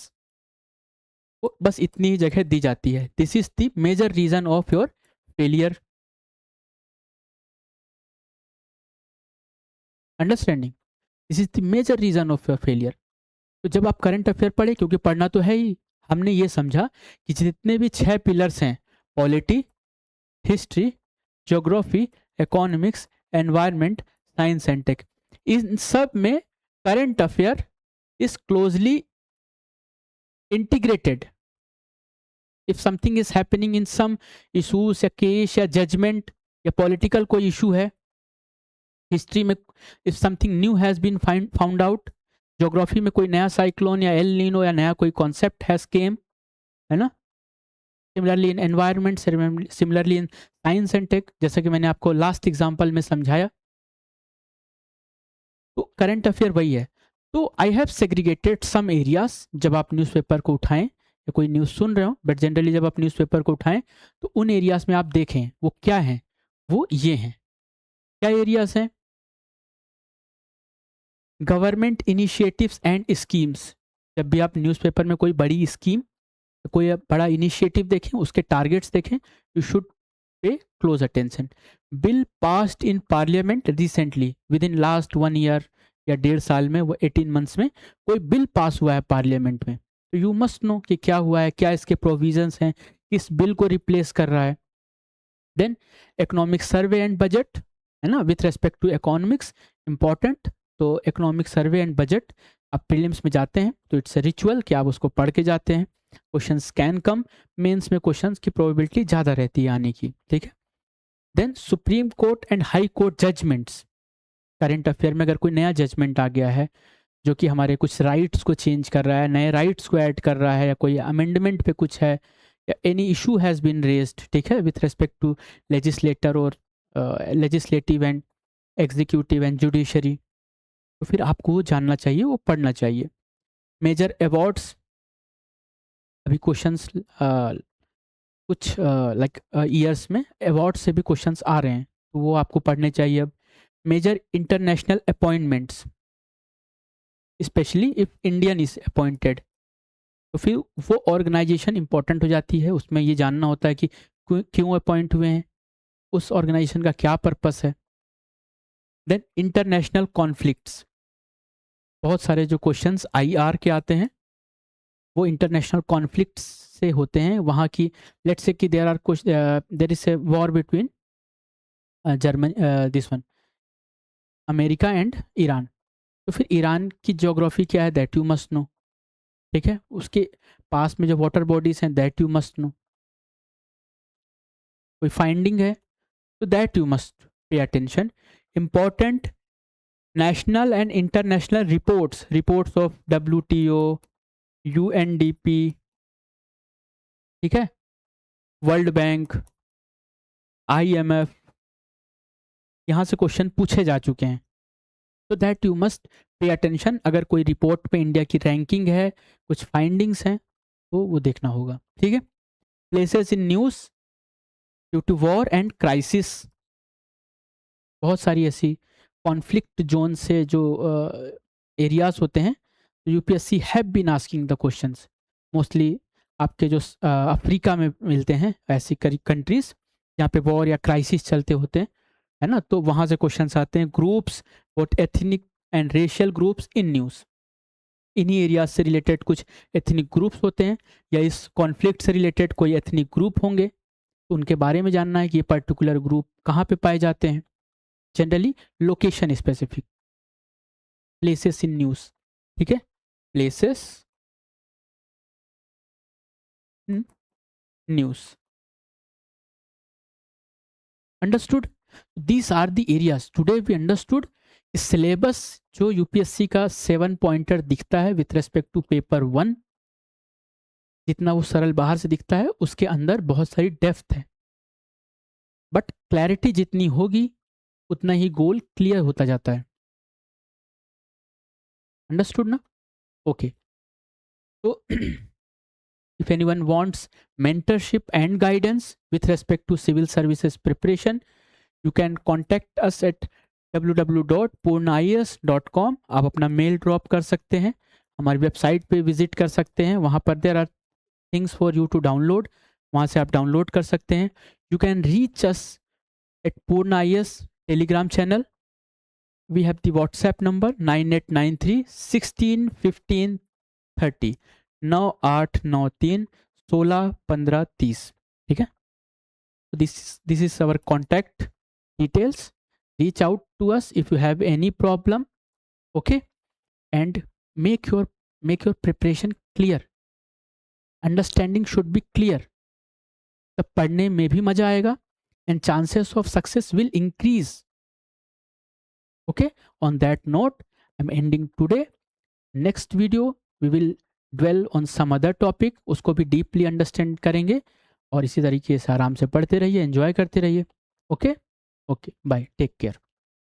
को बस इतनी ही जगह दी जाती है. This is the major reason of your failure. Understanding, this is the major reason of your failure. तो जब आप करंट अफेयर पढ़े, क्योंकि पढ़ना तो है ही, हमने ये समझा कि जितने भी 6 पिलर्स हैं, polity, history, geography, economics, environment, science and tech, इन सब में current affair is closely integrated. If something is happening in some issues या केस या जजमेंट या पॉलिटिकल कोई इशू है, हिस्ट्री में if something new has been found out, geography में कोई नया साइक्लोन या एल नीनो या नया कोई कॉन्सेप्ट हैज केम, है ना. Similarly in environment, similarly in science and tech, जैसा कि मैंने आपको लास्ट एग्जांपल में समझाया. तो करंट अफेयर वही है. तो I have segregated some areas. जब आप न्यूज़पेपर को उठाएं या कोई न्यूज़ सुन रहे हो, बट जनरली जब आप न्यूज़पेपर को उठाएं तो उन एरियाज में आप देखें वो क्या हैं. वो ये हैं. क्या एरियाज हैं? Government initiatives and schemes. जब भी आप न्यूज़पेपर में कोई बड़ी स्कीम, कोई बड़ा इनिशिएटिव देखें, उसके टारगेट्स देखें, you should pay close attention. Bill passed in parliament recently, with in last 1 year या 1.5 साल में, वो 18 मंथ्स में कोई बिल पास हुआ है पार्लियामेंट में, तो यू मस्ट नो कि क्या हुआ है, क्या इसके प्रोविजंस हैं, किस बिल को रिप्लेस कर रहा है. Then economic survey and budget, है ना, with respect to economics, important. तो इकोनॉमिक सर्वे एंड बजट आप प्रीलिम्स में जाते हैं तो इट्स अ रिचुअल कि आप उसको पढ़ के जाते हैं. क्वेश्चंस कैन कम, मेंस में क्वेश्चंस की प्रोबेबिलिटी ज़्यादा रहती है आने की, ठीक है. Then supreme court and high court judgements. Current affair में अगर कोई नया जजमेंट आ गया है जो कि हमारे कुछ राइट्स को चेंज कर रहा है, नए राइट्स को ऐड कर रहा है, या कोई अमेंडमेंट पे कुछ है, या any issue has been raised, ठीक है, विथ रिस्पेक्ट टू लेजिस्लेटर और legislative and executive and judiciary, तो फिर आपको वो जानना चाहिए, वो पढ़ना चाहिए. मेजर अवार्ड्स, अभी क्वेश्चंस कुछ लाइक ईयर्स में अवार्ड से भी क्वेश्चंस आ रहे हैं, तो वो आपको पढ़ने चाहिए. अब major international appointments, specially if Indian is appointed, तो फिर वो ऑर्गेनाइजेशन इंपॉर्टेंट हो जाती है. उसमें ये जानना होता है कि क्यों अपॉइंट हुए हैं, उस ऑर्गेनाइजेशन का क्या पर्पस है. देन इंटरनेशनल कॉन्फ्लिक्ट्स, बहुत सारे जो क्वेश्चंस आईआर के आते हैं वो इंटरनेशनल कॉन्फ्लिक्ट्स से होते हैं. वहाँ की, लेट्स से कि there is a war between Germany, this one, America and Iran. तो फिर ईरान की ज्योग्राफी क्या है, दैट यू मस्ट नो, ठीक है. उसके पास में जो वाटर बॉडीज हैं, दैट यू मस्ट नो. कोई फाइंडिंग है तो that you must pay attention. Important national and international reports, reports of WTO, UNDP, ठीक है, वर्ल्ड बैंक, IMF, यहाँ से क्वेश्चन पूछे जा चुके हैं. तो that you must pay attention. अगर कोई रिपोर्ट पे इंडिया की रैंकिंग है, कुछ फाइंडिंग्स हैं, तो वो देखना होगा, ठीक है. Places in news due to war and crisis, बहुत सारी ऐसी कॉन्फ्लिक्ट जोन से जो एरियाज होते हैं, तो UPSC have been asking the questions. Mostly आपके जो अफ्रीका में मिलते हैं ऐसी कंट्रीज जहाँ पे वॉर या क्राइसिस चलते होते हैं, है ना, तो वहाँ से क्वेश्चंस आते हैं. ग्रुप्स और ethnic and racial groups in news, इन्हीं एरियाज से रिलेटेड कुछ एथनिक ग्रुप्स होते हैं, या इस कॉन्फ्लिक्ट से रिलेटेड कोई एथनिक ग्रुप होंगे, तो उनके बारे में जानना है कि ये पर्टिकुलर ग्रुप कहाँ पे पाए जाते हैं. Generally location specific. Places in news, ठीक है, places in news. Understood? These are the areas today we understood. Syllabus जो यूपीएससी का 7 पॉइंटर दिखता है विथ रेस्पेक्ट टू पेपर 1, जितना वो सरल बाहर से दिखता है उसके अंदर बहुत सारी डेप्थ है, बट क्लैरिटी जितनी होगी उतना ही गोल क्लियर होता जाता है। अंडरस्टूड ना? ओके, तो if anyone wants mentorship and guidance with respect to civil services preparation, you can contact us at www.purnaias.com। आप अपना मेल ड्रॉप कर सकते हैं, हमारी वेबसाइट पे विजिट कर सकते हैं, वहाँ पर there are things for you to download, वहाँ से आप डाउनलोड कर सकते हैं। You can reach us at पूर्णाइस Telegram channel. We have the WhatsApp number 9893 16 15 30, 9893 16 15 30। ठीक है, this is our contact details। reach out to us if you have any problem, okay? And make your preparation clear, understanding should be clear, तब पढ़ने में भी मजा आएगा and chances of success will increase। okay, on that note I'm ending today। next video we will dwell on some other topic, उसको भी deeply understand करेंगे, और इसी तरीके से आराम से पढ़ते रहिए, एंजॉय करते रहिए। Okay okay, bye, take care.